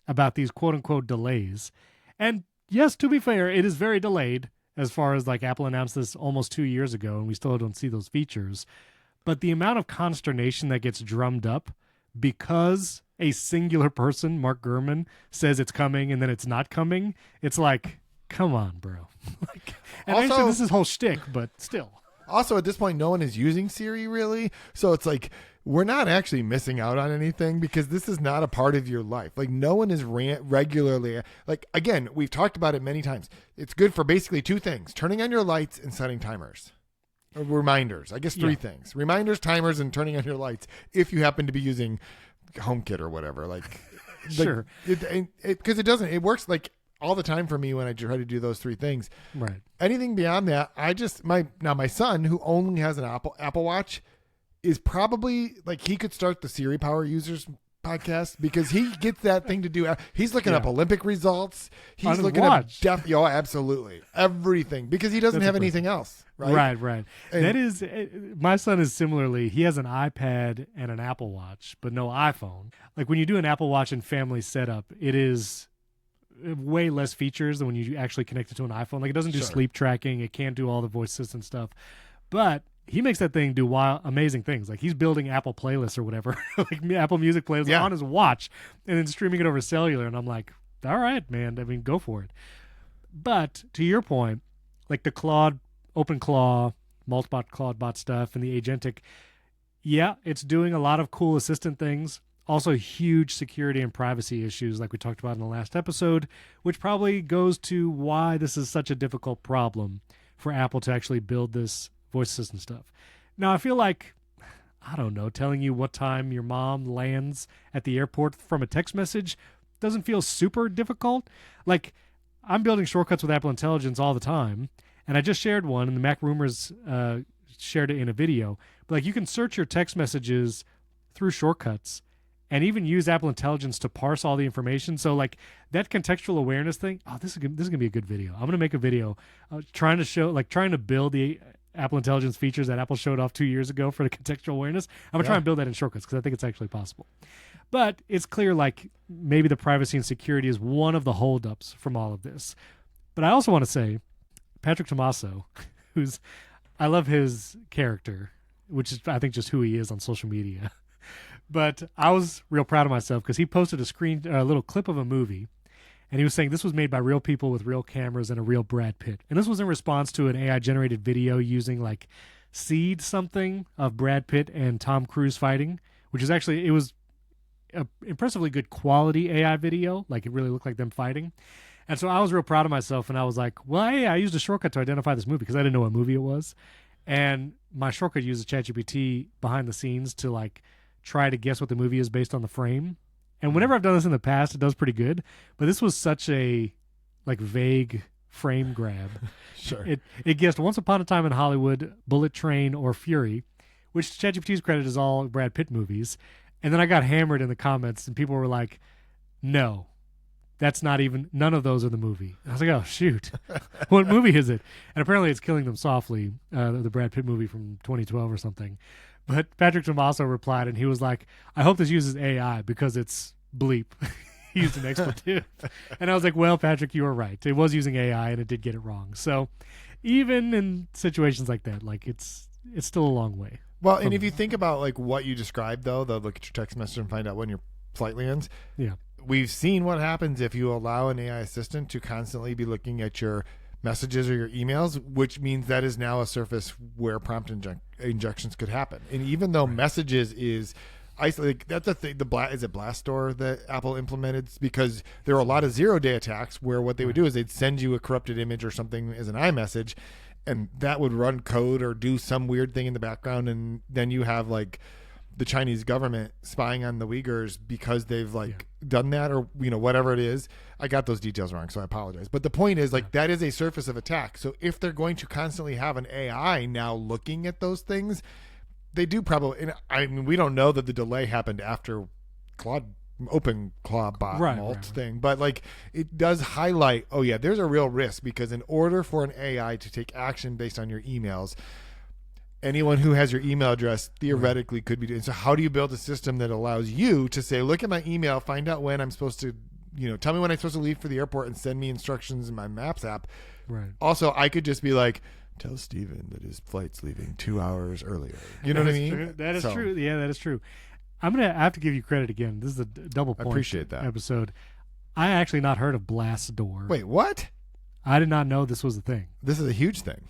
about these quote-unquote delays. And yes, to be fair, it is very delayed as far as like Apple announced this almost 2 years ago and we still don't see those features. But the amount of consternation that gets drummed up because a singular person, Mark Gurman, says it's coming and then it's not coming, it's like, come on, bro. Like, and also, I understand this is whole shtick, but still. Also, at this point, no one is using Siri, really. So it's like, we're not actually missing out on anything because this is not a part of your life. Like, no one is regularly. Like, again, we've talked about it many times. It's good for basically two things: turning on your lights and setting timers. Or reminders. I guess three things: reminders, timers, and turning on your lights if you happen to be using HomeKit or whatever. Like, sure. Because it works like all the time for me when I try to do those three things. Right. Anything beyond that, my son, who only has an Apple Watch, is probably like, he could start the Siri Power Users podcast because he gets that thing to do. He's looking up Olympic results. He's looking up absolutely everything because he doesn't have anything else. Right. And that is, my son is similarly, he has an iPad and an Apple Watch, but no iPhone. Like, when you do an Apple Watch and family setup, it is way less features than when you actually connect it to an iPhone. Like, it doesn't do sleep tracking. It can't do all the voice assistant stuff, but he makes that thing do amazing things. Like, he's building Apple playlists or whatever, like Apple Music playlists on his watch and then streaming it over cellular. And I'm like, all right, man. I mean, go for it. But to your point, like the OpenClaw, Multibot, CloudBot stuff and the agentic, Yeah, it's doing a lot of cool assistant things. Also, huge security and privacy issues, like we talked about in the last episode, which probably goes to why this is such a difficult problem for Apple to actually build this voice assistant stuff. Now, I feel like, I don't know, telling you what time your mom lands at the airport from a text message doesn't feel super difficult. Like, I'm building shortcuts with Apple Intelligence all the time, and I just shared one, and the Mac Rumors shared it in a video. But like, you can search your text messages through shortcuts and even use Apple Intelligence to parse all the information. So like that contextual awareness thing, this is gonna be a good video. I'm gonna make a video trying to build the Apple Intelligence features that Apple showed off 2 years ago for the contextual awareness. I'm gonna try and build that in shortcuts because I think it's actually possible. But it's clear like maybe the privacy and security is one of the holdups from all of this. But I also want to say, Patrick Tomaso, I love his character, which is I think just who he is on social media. But I was real proud of myself because he posted a little clip of a movie, and he was saying this was made by real people with real cameras and a real Brad Pitt. And this was in response to an AI-generated video using like seed something of Brad Pitt and Tom Cruise fighting, which is actually, it was a impressively good quality AI video. Like it really looked like them fighting. And so I was real proud of myself, and I was like, well, hey, I used a shortcut to identify this movie because I didn't know what movie it was. And my shortcut uses ChatGPT behind the scenes to like try to guess what the movie is based on the frame. And whenever I've done this in the past, it does pretty good. But this was such a like vague frame grab. Sure. It guessed Once Upon a Time in Hollywood, Bullet Train, or Fury, which ChatGPT's credit is all Brad Pitt movies. And then I got hammered in the comments, and people were like, no, that's not even, none of those are the movie. I was like, oh, shoot. What movie is it? And apparently it's Killing Them Softly, the Brad Pitt movie from 2012 or something. But Patrick Tomaso replied, and he was like, I hope this uses AI because it's bleep. He used an expletive. And I was like, well, Patrick, you were right. It was using AI, and it did get it wrong. So even in situations like that, like it's still a long way. Well, and if you think about like what you described, though, they'll look at your text message and find out when your flight lands. Yeah. We've seen what happens if you allow an AI assistant to constantly be looking at your messages or your emails, which means that is now a surface where prompt injections could happen. And even though messages is isolated, that's the thing. Is it Blastdoor that Apple implemented? Because there are a lot of 0-day attacks where what they would do is they'd send you a corrupted image or something as an iMessage, and that would run code or do some weird thing in the background, and then you have like the Chinese government spying on the Uyghurs because they've done that, or whatever it is. I got those details wrong, so I apologize. But the point is that is a surface of attack. So if they're going to constantly have an AI now looking at those things, they do probably. And I mean, we don't know that the delay happened after OpenClaw bot thing, but like it does highlight. Oh yeah, there's a real risk because in order for an AI to take action based on your emails, anyone who has your email address theoretically could be doing. So how do you build a system that allows you to say, look at my email, find out when I'm supposed to, tell me when I'm supposed to leave for the airport and send me instructions in my Maps app. Right. Also, I could just be like, tell Steven that his flight's leaving 2 hours earlier. You know what I mean? True. That is true. Yeah, that is true. I have to give you credit again. This is a double point. I appreciate that. Episode. I actually not heard of Blastdoor. Wait, what? I did not know this was a thing. This is a huge thing.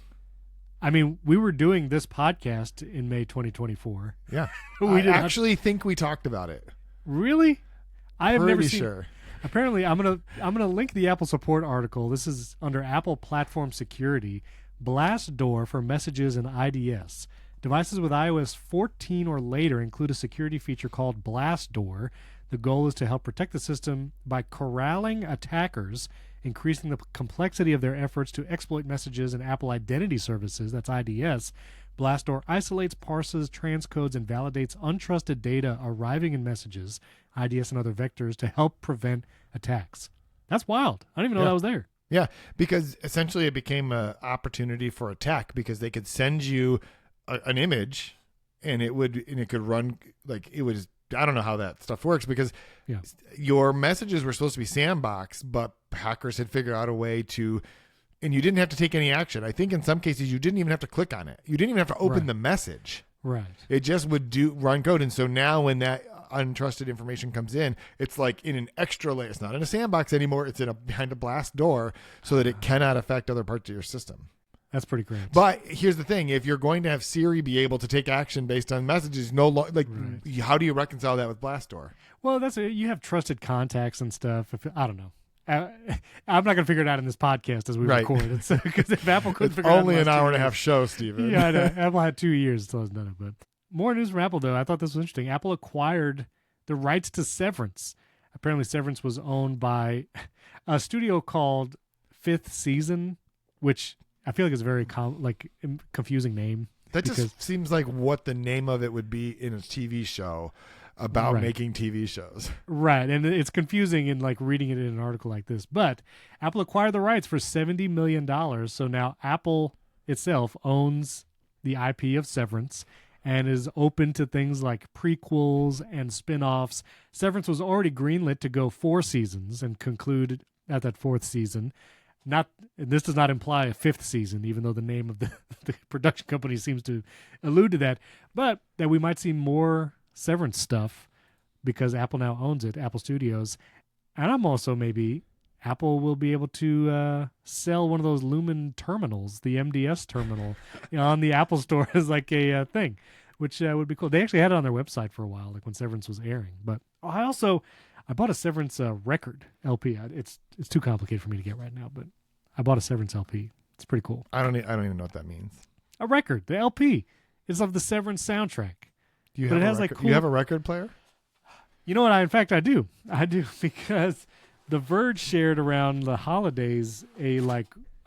I mean, we were doing this podcast in May 2024. Yeah. I actually think we talked about it. Really? I have never seen. Sure. Apparently, I'm gonna link the Apple support article. This is under Apple Platform Security. Blastdoor for messages and IDS. Devices with iOS 14 or later include a security feature called Blastdoor. The goal is to help protect the system by corralling attackers, increasing the complexity of their efforts to exploit messages and Apple Identity Services, that's IDS. Blastdoor isolates, parses, transcodes, and validates untrusted data arriving in messages, IDS, and other vectors to help prevent attacks. That's wild. I didn't even know that was there. Yeah, because essentially it became an opportunity for attack because they could send you an image and it could run like it was. I don't know how that stuff works because your messages were supposed to be sandbox, but hackers had figured out a way to, and you didn't have to take any action. I think in some cases you didn't even have to click on it. You didn't even have to open the message. Right. It just would run code. And so now when that untrusted information comes in, it's like in an extra layer. It's not in a sandbox anymore. It's behind a blast door so that it cannot affect other parts of your system. That's pretty great. But here's the thing: if you're going to have Siri be able to take action based on messages, how do you reconcile that with Blastdoor? Well, you have trusted contacts and stuff. I don't know. I'm not going to figure it out in this podcast as we record. Because if Apple couldn't figure it out, only an hour and a half show, Steven. Yeah, I know. Apple had 2 years until it's done it. But more news from Apple, though. I thought this was interesting. Apple acquired the rights to Severance. Apparently, Severance was owned by a studio called Fifth Season, which I feel like is a very confusing name. That just seems like what the name of it would be in a TV show about making TV shows. Right, and it's confusing in reading it in an article like this. But Apple acquired the rights for $70 million, so now Apple itself owns the IP of Severance and is open to things like prequels and spin-offs. Severance was already greenlit to go 4 seasons and conclude at that 4th season. This does not imply a 5th season, even though the name of the production company seems to allude to that, but that we might see more Severance stuff because Apple now owns it, Apple Studios. And I'm also Apple will be able to sell one of those Lumen terminals, the MDS terminal, on the Apple Store as a thing, which would be cool. They actually had it on their website for a while, when Severance was airing. But I bought a Severance record LP. It's too complicated for me to get right now, but I bought a Severance LP. It's pretty cool. I don't even know what that means. A record, the LP, is of the Severance soundtrack. You have a record player? You know what? In fact, I do. I do because the Verge shared around the holidays a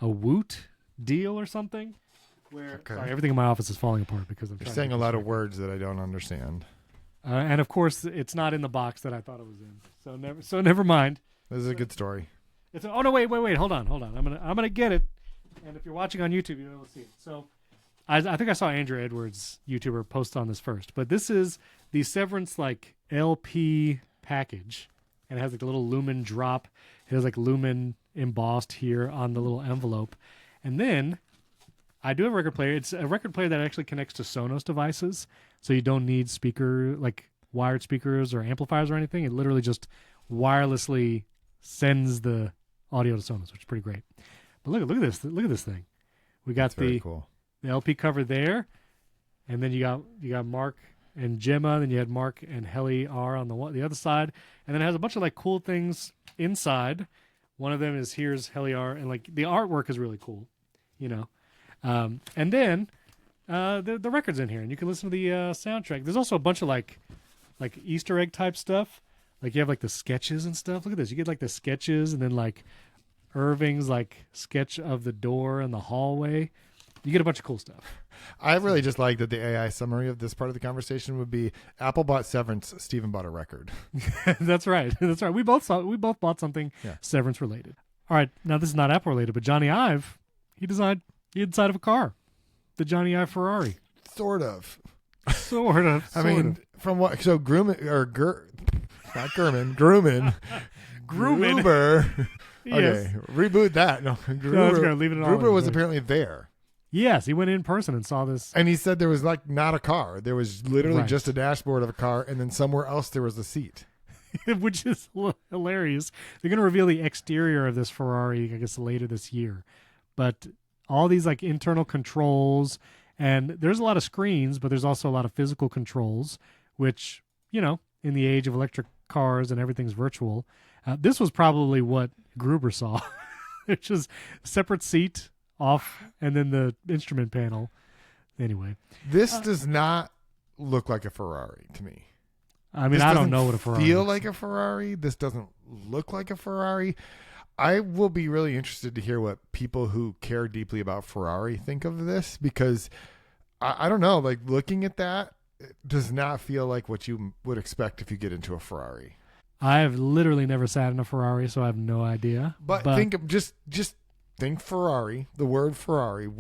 Woot deal or something. Where sorry, everything in my office is falling apart because You're saying a lot of words that I don't understand. And of course, it's not in the box that I thought it was in. So never mind. This is a good story. Oh no! Wait! Hold on! I'm gonna get it. And if you're watching on YouTube, you'll see it. So, I think I saw Andrew Edwards, YouTuber, post on this first. But this is the Severance LP package, and it has the little Lumen drop. It has Lumen embossed here on the little envelope, and then I do have a record player. It's a record player that actually connects to Sonos devices, so you don't need wired speakers or amplifiers or anything. It literally just wirelessly sends the audio to Sonos, which is pretty great. But look at this! Look at this thing. We got cool. The LP cover there, and then you got Mark and Gemma, then you had Mark and Helly R on the other side, and then it has a bunch of cool things inside. One of them is here's Helly R, and the artwork is really cool, and then the record's in here, and you can listen to the soundtrack. There's also a bunch of Easter egg type stuff. You have the sketches and stuff. Look at this. You get the sketches, and then Irving's sketch of the door and the hallway. You get a bunch of cool stuff. I really just like that the AI summary of this part of the conversation would be Apple bought Severance, Steven bought a record. That's right. That's right. We both bought something Severance related. All right. Now this is not Apple related, but Jony Ive, he designed the inside of a car, the Jony Ive Ferrari. Sort of. I mean, from what? So Grumman. Gruber. Yes. Okay, reboot that. No, Gruber, leave it all Gruber was apparently there. Yes, he went in person and saw this. And he said there was not a car. There was literally just a dashboard of a car, and then somewhere else there was a seat. Which is hilarious. They're going to reveal the exterior of this Ferrari, I guess, later this year. But all these internal controls, and there's a lot of screens, but there's also a lot of physical controls, which, in the age of electric cars and everything's virtual, this was probably what Gruber saw. It's just a separate seat off and then the instrument panel. Anyway. This does not look like a Ferrari to me. I mean, I don't know what a Ferrari feel like a Ferrari. This doesn't look like a Ferrari. I will be really interested to hear what people who care deeply about Ferrari think of this, because I don't know, looking at that, it does not feel like what you would expect if you get into a Ferrari. I've literally never sat in a Ferrari, so I have no idea. But think of just think Ferrari, the word Ferrari.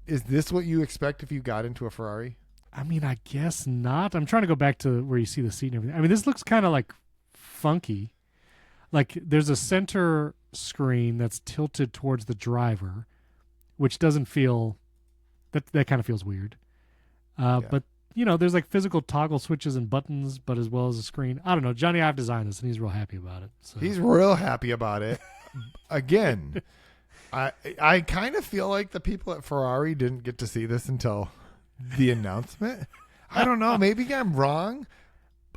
Is this what you expect if you got into a Ferrari? I mean, I guess not. I'm trying to go back to where you see the seat and everything. I mean, this looks kind of funky. There's a center screen that's tilted towards the driver, which doesn't feel that kind of feels weird. But there's physical toggle switches and buttons, but as well as a screen. I don't know. Jony Ive designed this, and he's real happy about it. So. He's real happy about it. Again, I kind of feel like the people at Ferrari didn't get to see this until the announcement. I don't know. Maybe I'm wrong.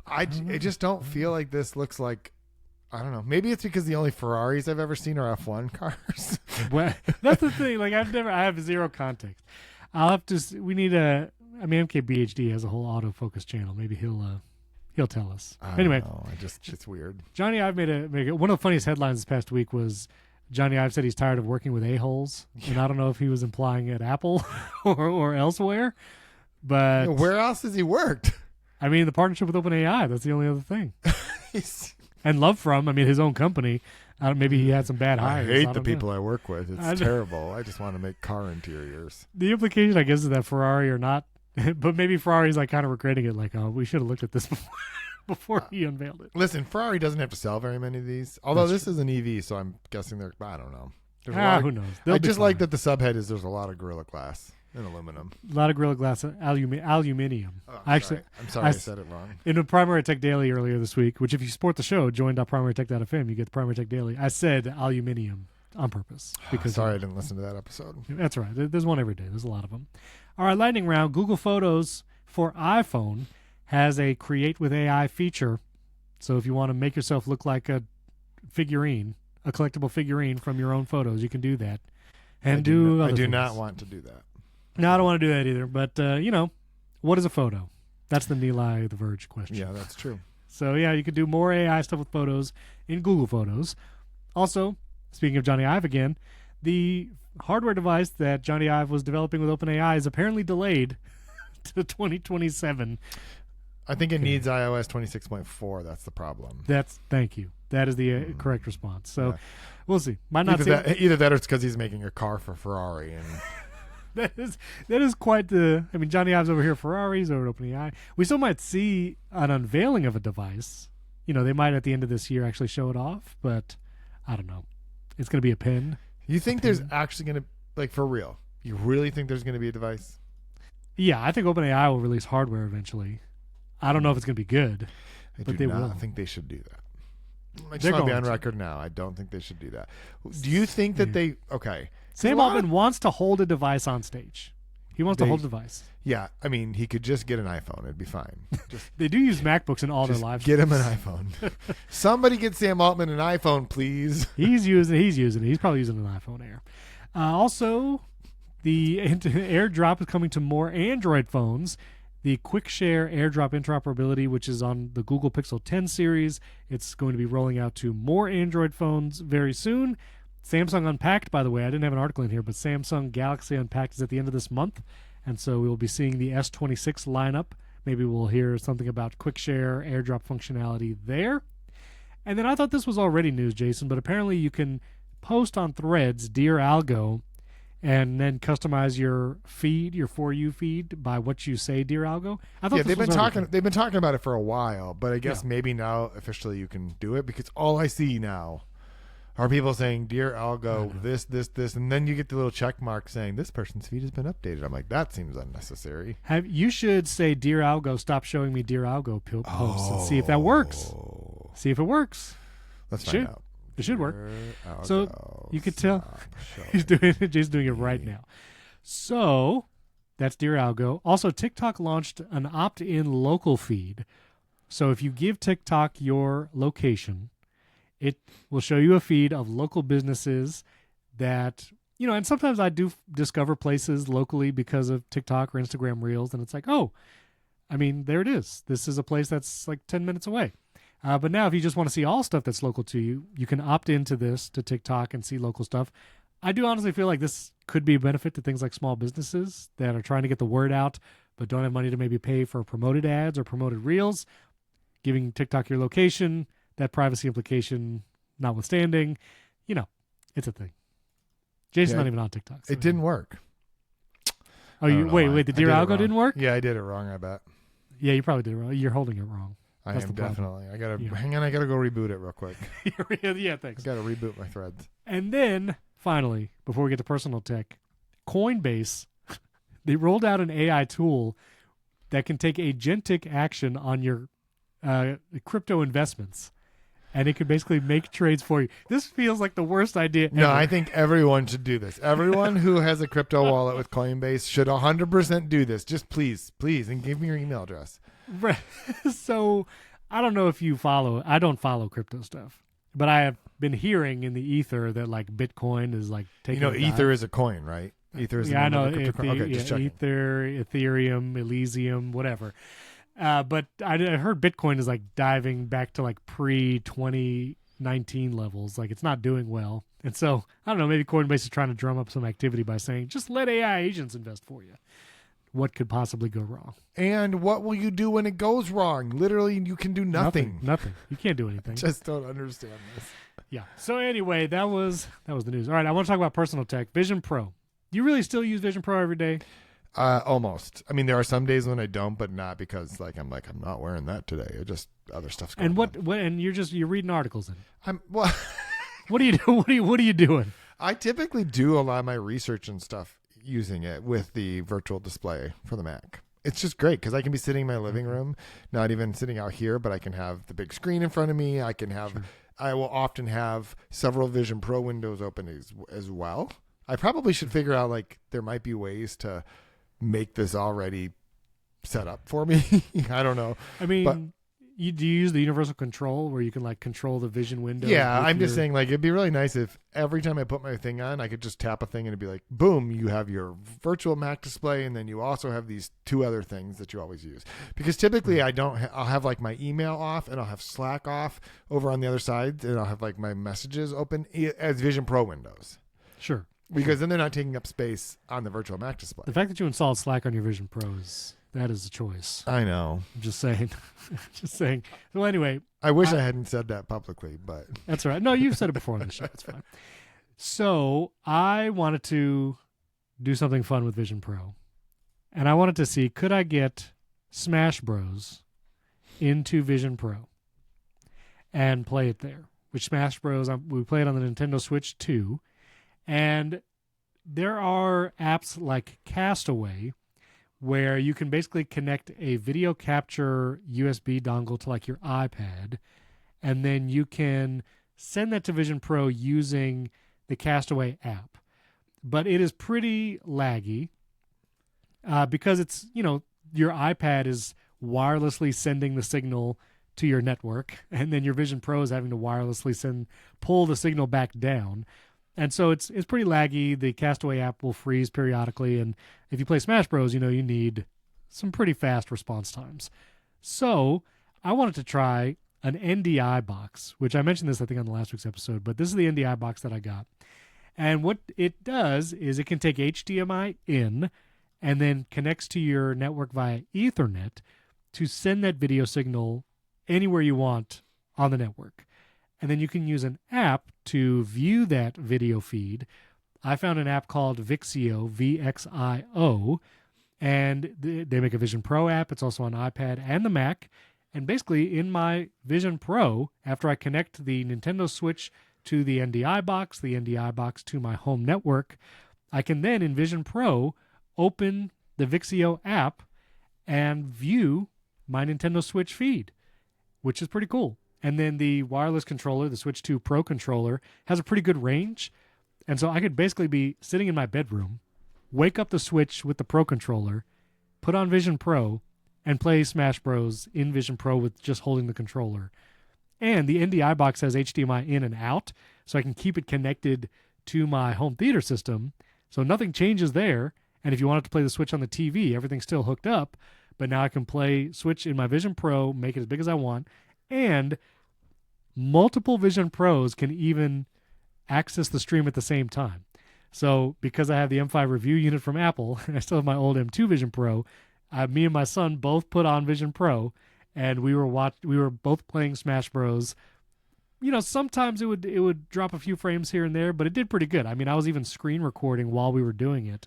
I just don't feel like this looks like. I don't know. Maybe it's because the only Ferraris I've ever seen are F1 cars. Well, that's the thing. Like I have zero context. I'll have to. We need a. I mean, MKBHD has a whole autofocus channel. Maybe he'll tell us. Anyway, it's weird. Jony Ive made one of the funniest headlines this past week was Jony Ive said he's tired of working with a-holes, and I don't know if he was implying at Apple or elsewhere, but where else has he worked? I mean, the partnership with OpenAI. That's the only other thing. And Love From, I mean, his own company. Maybe he had some bad hires. I hate the people I work with. It's terrible. I just want to make car interiors. The implication, I guess, is that Ferrari are not, but maybe Ferrari's like kind of regretting it. Like, oh, we should have looked at this before he unveiled it. Listen, Ferrari doesn't have to sell very many of these. Although this is an EV, so I'm guessing I don't know. Who knows? I just like that the subhead is there's a lot of Gorilla Glass. And aluminum. A lot of Gorilla Glass aluminium. Oh, I'm sorry I said it wrong. In a Primary Tech Daily earlier this week, which if you support the show, join.primarytech.fm, you get the Primary Tech Daily. I said aluminium on purpose. Because sorry I didn't listen to that episode. That's all right. There's one every day. There's a lot of them. All right, lightning round. Google Photos for iPhone has a Create with AI feature. So if you want to make yourself look like a figurine, a collectible figurine from your own photos, you can do that. And I do not want to do that. No, I don't want to do that either. But, what is a photo? That's the Neil the Verge question. Yeah, that's true. So, yeah, you could do more AI stuff with photos in Google Photos. Also, speaking of Jony Ive again, the hardware device that Jony Ive was developing with OpenAI is apparently delayed to 2027. I think it needs iOS 26.4. That's the problem. Thank you. That is the correct response. So, we'll see. Either that or it's because he's making a car for Ferrari and... That is quite the. I mean, Jony Ive's over here, Ferrari's over at OpenAI. We still might see an unveiling of a device. They might at the end of this year actually show it off, but I don't know. It's going to be a pen. You think there's actually going to, like, for real? You really think there's going to be a device? Yeah, I think OpenAI will release hardware eventually. I don't know if it's going to be good, but they will. I think they should do that. I just want to be on record now. I don't think they should do that. Do you think that they? Okay. Sam Altman wants to hold a device on stage. He wants to hold a device. Yeah, I mean, he could just get an iPhone. It'd be fine. They do use MacBooks in all their live Get him an iPhone. Somebody get Sam Altman an iPhone, please. He's using it. He's probably using an iPhone Air. Also, the AirDrop is coming to more Android phones. The Quick Share AirDrop interoperability, which is on the Google Pixel 10 series, it's going to be rolling out to more Android phones very soon. Samsung Unpacked, by the way, I didn't have an article in here, but Samsung Galaxy Unpacked is at the end of this month, and so we will be seeing the S26 lineup. Maybe we'll hear something about Quick Share, AirDrop functionality there. And then I thought this was already news, Jason, but apparently you can post on Threads, Dear Algo, and then customize your feed, your For You feed, by what you say, Dear Algo. I thought they've been talking about it for a while, but I guess maybe now officially you can do it, because all I see now are people saying, Dear Algo, this, and then you get the little check mark saying, this person's feed has been updated. I'm like, that seems unnecessary. You should say, Dear Algo, stop showing me Dear Algo posts and see if that works. See if it works. Let's find out. It should work. So you could tell Jason's doing it right now. So that's Dear Algo. Also, TikTok launched an opt-in local feed. So if you give TikTok your location, it will show you a feed of local businesses that, and sometimes I do discover places locally because of TikTok or Instagram Reels, and it's like, oh, I mean, there it is. This is a place that's like 10 minutes away. But now if you just want to see all stuff that's local to you, you can opt into this to TikTok and see local stuff. I do honestly feel like this could be a benefit to things like small businesses that are trying to get the word out but don't have money to maybe pay for promoted ads or promoted Reels. Giving TikTok your location, that privacy implication notwithstanding, it's a thing. Jason's not even on TikTok. So it didn't work. Oh, wait, the Dear Algo didn't work? Yeah, I did it wrong, I bet. Yeah, you probably did it wrong. You're holding it wrong. That's definitely. Hang on, I gotta go reboot it real quick. Yeah, thanks. I gotta reboot my Threads. And then, finally, before we get to personal tech, Coinbase, they rolled out an AI tool that can take agentic action on your crypto investments. and it could basically make trades for you. This feels like the worst idea No, ever. I think everyone should do this. Everyone who has a crypto wallet with Coinbase should 100% do this. Just please, and give me your email address. Right. So I don't know if you follow. I don't follow crypto stuff, but I have been hearing in the ether that like Bitcoin is like taking. Ether is a coin, right? Ether is I know. Okay, just checking. Ether, Ethereum, Elysium, whatever. But I heard Bitcoin is like diving back to like pre-2019 levels. Like it's not doing well. And so I don't know. Maybe Coinbase is trying to drum up some activity by saying, just let AI agents invest for you. What could possibly go wrong? And what will you do when it goes wrong? Literally, you can do nothing. Nothing. You can't do anything. Just don't understand this. Yeah. So anyway, that was the news. All right. I want to talk about personal tech. Vision Pro. Do you really still use Vision Pro every day? Almost. I mean, there are some days when I don't, but not because I'm not wearing that today. It just other stuff's going on. And you're reading articles in. What do you do? What are you doing? I typically do a lot of my research and stuff using it with the virtual display for the Mac. It's just great because I can be sitting in my living room, not even sitting out here, but I can have the big screen in front of me. I can have, I will often have several Vision Pro windows open as well. I probably should figure out there might be ways to make this already set up for me. I don't know. I mean, do you use the universal control where you can control the vision window? Yeah, I'm just saying it'd be really nice if every time I put my thing on, I could just tap a thing and it'd be like, boom, you have your virtual Mac display, and then you also have these two other things that you always use. Because typically I'll have my email off and I'll have Slack off over on the other side, and I'll have my messages open as Vision Pro windows. Sure. Because then they're not taking up space on the virtual Mac display. The fact that you installed Slack on your Vision Pro that is a choice. I know. I'm just saying. Well, anyway. I wish I hadn't said that publicly, but. That's all right. No, you've said it before on the show. It's fine. So I wanted to do something fun with Vision Pro. And I wanted to see, could I get Smash Bros. Into Vision Pro and play it there? Which Smash Bros. We play it on the Nintendo Switch 2. And there are apps like Castaway where you can basically connect a video capture USB dongle to your iPad, and then you can send that to Vision Pro using the Castaway app. But it is pretty laggy because it's, your iPad is wirelessly sending the signal to your network, and then your Vision Pro is having to wirelessly pull the signal back down. And so it's pretty laggy. The Castaway app will freeze periodically, and if you play Smash Bros, you need some pretty fast response times. So I wanted to try an NDI box, which I mentioned this, I think, on the last week's episode, but this is the NDI box that I got. And what it does is it can take HDMI in and then connects to your network via Ethernet to send that video signal anywhere you want on the network. And then you can use an app to view that video feed. I found an app called Vixio, VXIO, and they make a Vision Pro app. It's also on iPad and the Mac. And basically, in my Vision Pro, after I connect the Nintendo Switch to the NDI box to my home network, I can then, in Vision Pro, open the Vixio app and view my Nintendo Switch feed, which is pretty cool. And then the wireless controller, the Switch 2 Pro controller, has a pretty good range. And so I could basically be sitting in my bedroom, wake up the Switch with the Pro controller, put on Vision Pro, and play Smash Bros. In Vision Pro with just holding the controller. And the NDI box has HDMI in and out, so I can keep it connected to my home theater system. So nothing changes there. And if you wanted to play the Switch on the TV, everything's still hooked up. But now I can play Switch in my Vision Pro, make it as big as I want. And multiple Vision Pros can even access the stream at the same time. So because I have the M5 review unit from Apple, and I still have my old M2 Vision Pro, me and my son both put on Vision Pro, and we were both playing Smash Bros. Sometimes it would drop a few frames here and there, but it did pretty good. I mean, I was even screen recording while we were doing it,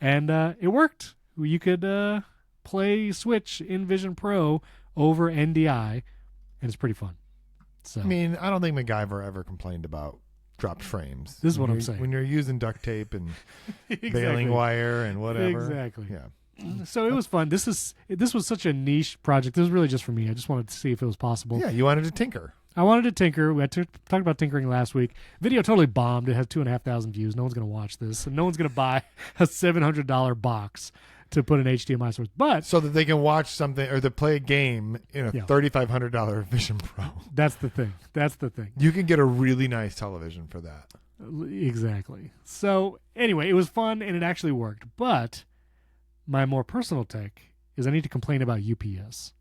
and it worked. You could play Switch in Vision Pro over NDI, and it's pretty fun. So, I mean, I don't think MacGyver ever complained about dropped frames. This is what I'm saying. When you're using duct tape and baling wire and whatever. Exactly. Yeah. So it was fun. This was such a niche project. This was really just for me. I just wanted to see if it was possible. Yeah, you wanted to tinker. I wanted to tinker. We talked about tinkering last week. Video totally bombed. It has 2,500 views. No one's going to watch this. And no one's going to buy a $700 box to put an HDMI source. But so that they can watch something or to play a game in a $3,500 Vision Pro. That's the thing. You can get a really nice television for that. Exactly. So anyway, it was fun and it actually worked. But my more personal take is I need to complain about UPS.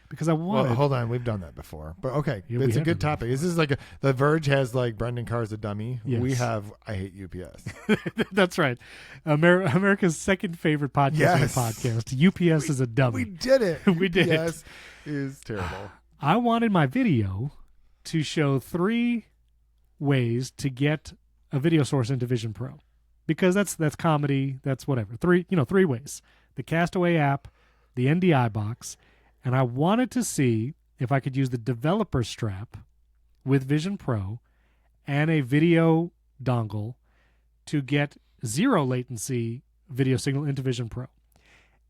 Because I wanted... Well, hold on. We've done that before. But okay, it's a good topic. This is like the Verge has like Brendan Carr's a dummy. Yes. We have I Hate UPS. That's right. America's second favorite podcast. UPS is a dummy. We did it. We did. UPS is terrible. I wanted my video to show 3 ways to get a video source into Vision Pro. Because that's comedy, that's whatever. 3 ways. The Castaway app, the NDI box, and I wanted to see if I could use the developer strap with Vision Pro and a video dongle to get 0 latency video signal into Vision Pro.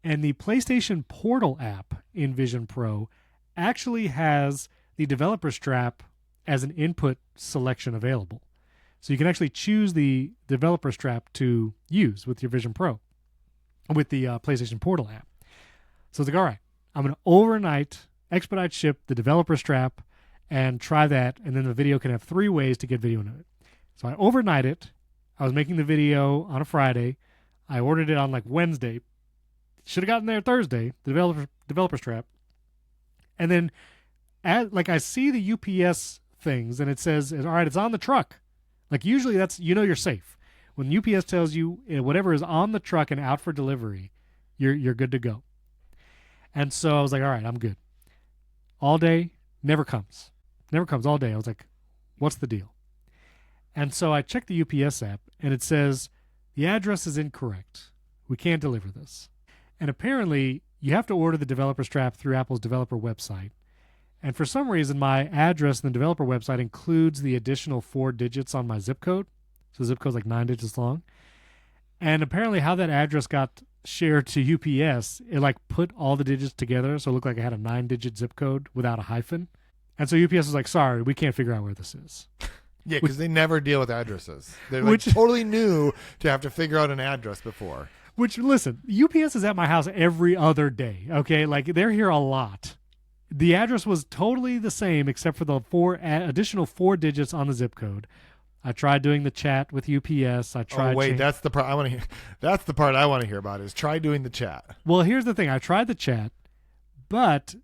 And the PlayStation Portal app in Vision Pro actually has the developer strap as an input selection available. So you can actually choose the developer strap to use with your Vision Pro, with the PlayStation Portal app. So it's like, all right, I'm going to expedite ship the developer strap and try that, and then the video can have 3 ways to get video into it. So I overnight it. I was making the video on a Friday. I ordered it on like Wednesday. Should have gotten there Thursday, the developer strap. And then I see the UPS things, and it says, all right, it's on the truck. Like usually that's, you're safe. When UPS tells you whatever is on the truck and out for delivery, you're good to go. And so I was like, all right, I'm good. All day, never comes. Never comes all day. I was like, what's the deal? And so I checked the UPS app, and it says, the address is incorrect. We can't deliver this. And apparently, you have to order the developer strap through Apple's developer website. And for some reason, my address in the developer website includes the additional 4 digits on my zip code. So the zip code's like 9 digits long. And apparently how that address got shared to UPS, it like put all the digits together, so it looked like I had a 9-digit zip code without a hyphen. And so UPS was like, sorry, we can't figure out where this is. Yeah, because they never deal with addresses. They're like totally new to have to figure out an address before. Which, listen, UPS is at my house every other day, okay? Like, they're here a lot. The address was totally the same except for the additional 4 digits on the zip code. I tried doing the chat with UPS. I tried. Oh wait, that's the part I want to hear. That's the part I want to hear about. Is try doing the chat. Well, here's the thing. I tried the chat, but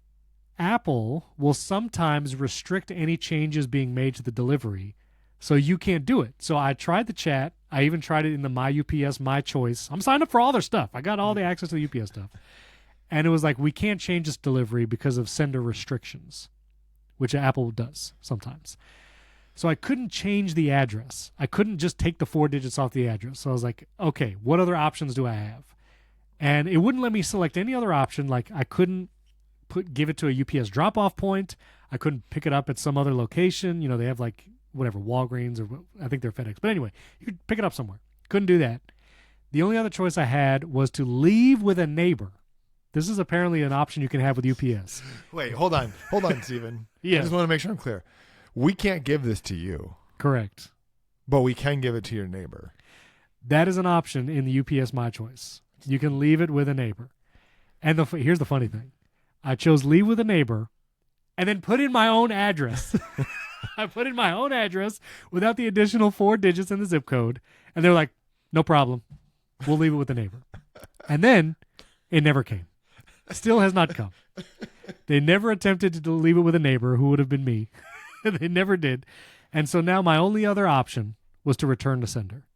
Apple will sometimes restrict any changes being made to the delivery, so you can't do it. So I tried the chat. I even tried it in the My UPS My Choice. I'm signed up for all their stuff. I got all the access to the UPS stuff, and it was like, we can't change this delivery because of sender restrictions, which Apple does sometimes. So I couldn't change the address. I couldn't just take the 4 digits off the address. So I was like, okay, what other options do I have? And it wouldn't let me select any other option. Like I couldn't give it to a UPS drop-off point. I couldn't pick it up at some other location. They have like whatever, Walgreens, or I think they're FedEx. But anyway, you could pick it up somewhere. Couldn't do that. The only other choice I had was to leave with a neighbor. This is apparently an option you can have with UPS. Wait, hold on, Stephen. Yeah. I just want to make sure I'm clear. We can't give this to you. Correct. But we can give it to your neighbor. That is an option in the UPS My Choice. You can leave it with a neighbor. And here's the funny thing. I chose leave with a neighbor and then put in my own address. I put in my own address without the additional 4 digits in the zip code. And they're like, no problem. We'll leave it with the neighbor. And then it never came. Still has not come. They never attempted to leave it with a neighbor, who would have been me. They never did. And so now my only other option was to return to sender.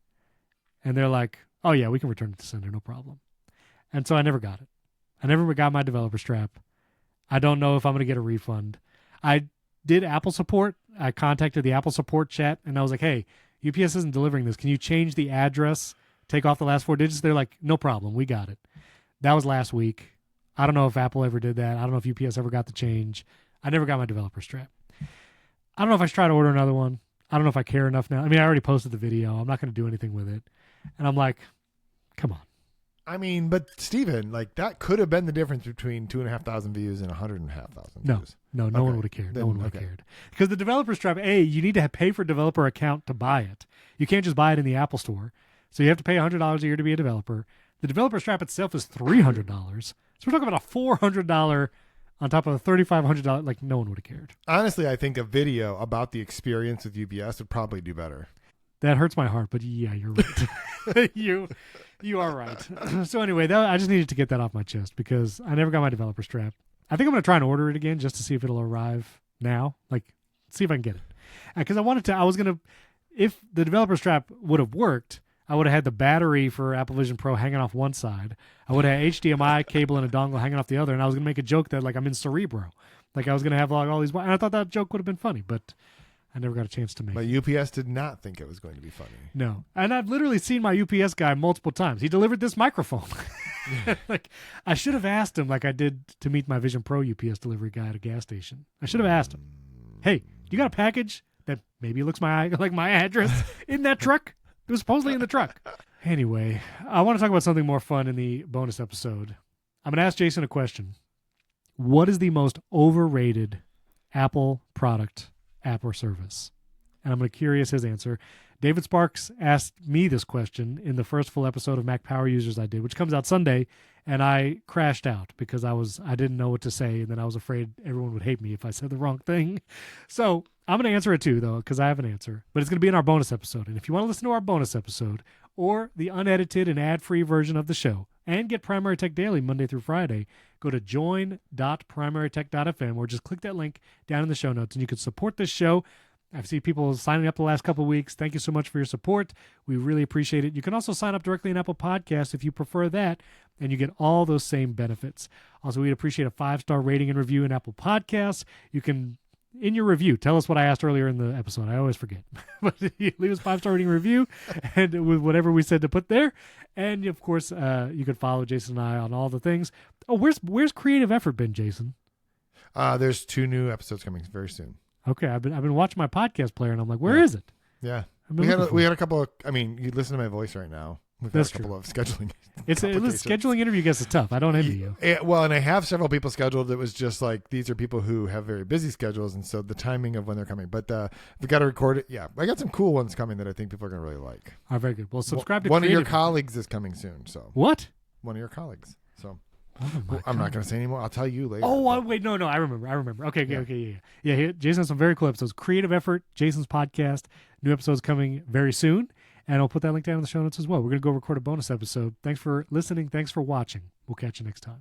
And they're like, oh, yeah, we can return it to sender, no problem. And so I never got it. I never got my developer strap. I don't know if I'm going to get a refund. I did Apple support. I contacted the Apple support chat, and I was like, hey, UPS isn't delivering this. Can you change the address, take off the last 4 digits? They're like, no problem. We got it. That was last week. I don't know if Apple ever did that. I don't know if UPS ever got the change. I never got my developer strap. I don't know if I should try to order another one. I don't know if I care enough now. I mean, I already posted the video. I'm not going to do anything with it. And I'm like, come on. I mean, but Steven, like that could have been the difference between 2,500 views and 100,500 views. No one would have cared. No one would have cared. Because the developer strap, you need to pay for a developer account to buy it. You can't just buy it in the Apple Store. So you have to pay $100 a year to be a developer. The developer strap itself is $300. So we're talking about a $400 on top of a $3,500. Like, no one would have cared. Honestly, I think a video about the experience with UPS would probably do better. That hurts my heart, but yeah, you're right. You are right. So anyway, I just needed to get that off my chest because I never got my developer strap. I think I'm going to try and order it again just to see if it'll arrive now. Like, see if I can get it. Because if the developer strap would have worked, I would have had the battery for Apple Vision Pro hanging off one side. I would have had HDMI cable and a dongle hanging off the other, and I was going to make a joke that, like, I'm in Cerebro. Like, I was going to have like all these, and I thought that joke would have been funny, but I never got a chance to make it. But UPS did not think it was going to be funny. No. And I've literally seen my UPS guy multiple times. He delivered this microphone. Like, I should have asked him like I did to meet my Vision Pro UPS delivery guy at a gas station. I should have asked him, hey, you got a package that maybe looks like my address in that truck? It was supposedly in the truck. Anyway, I want to talk about something more fun in the bonus episode. I'm going to ask Jason a question. What is the most overrated Apple product, app, or service? And I'm going to curious his answer. David Sparks asked me this question in the first full episode of Mac Power Users I did, which comes out Sunday, and I crashed out because I didn't know what to say, and then I was afraid everyone would hate me if I said the wrong thing. So I'm going to answer it too, though, because I have an answer. But it's going to be in our bonus episode. And if you want to listen to our bonus episode or the unedited and ad-free version of the show and get Primary Tech Daily Monday through Friday, go to join.primarytech.fm or just click that link down in the show notes, and you can support this show. I've seen people signing up the last couple of weeks. Thank you so much for your support. We really appreciate it. You can also sign up directly in Apple Podcasts if you prefer that, and you get all those same benefits. Also, we'd appreciate a 5-star rating and review in Apple Podcasts. You can, in your review, tell us what I asked earlier in the episode. I always forget. But you leave us a 5-star rating review and with whatever we said to put there. And, of course, you can follow Jason and I on all the things. Oh, where's Creative Effort been, Jason? There's 2 new episodes coming very soon. Okay, I've been watching my podcast player, and I'm like, where is it? Yeah. We had a couple of, you listen to my voice right now. We've had a couple of scheduling. Scheduling interview gets tough. I don't envy you. Well, and I have several people scheduled. It was just like, these are people who have very busy schedules, and so the timing of when they're coming. But we got to record it. Yeah, I got some cool ones coming that I think people are going to really like. Oh, very good. Well, subscribe to one of your colleagues is coming soon. So what? One of your colleagues. So. I'm not going to say anymore. I'll tell you later. Oh, wait, no, I remember. Okay, yeah. Jason has some very cool episodes. Creative Effort, Jason's podcast. New episodes coming very soon, and I'll put that link down in the show notes as well. We're going to go record a bonus episode. Thanks for listening. Thanks for watching. We'll catch you next time.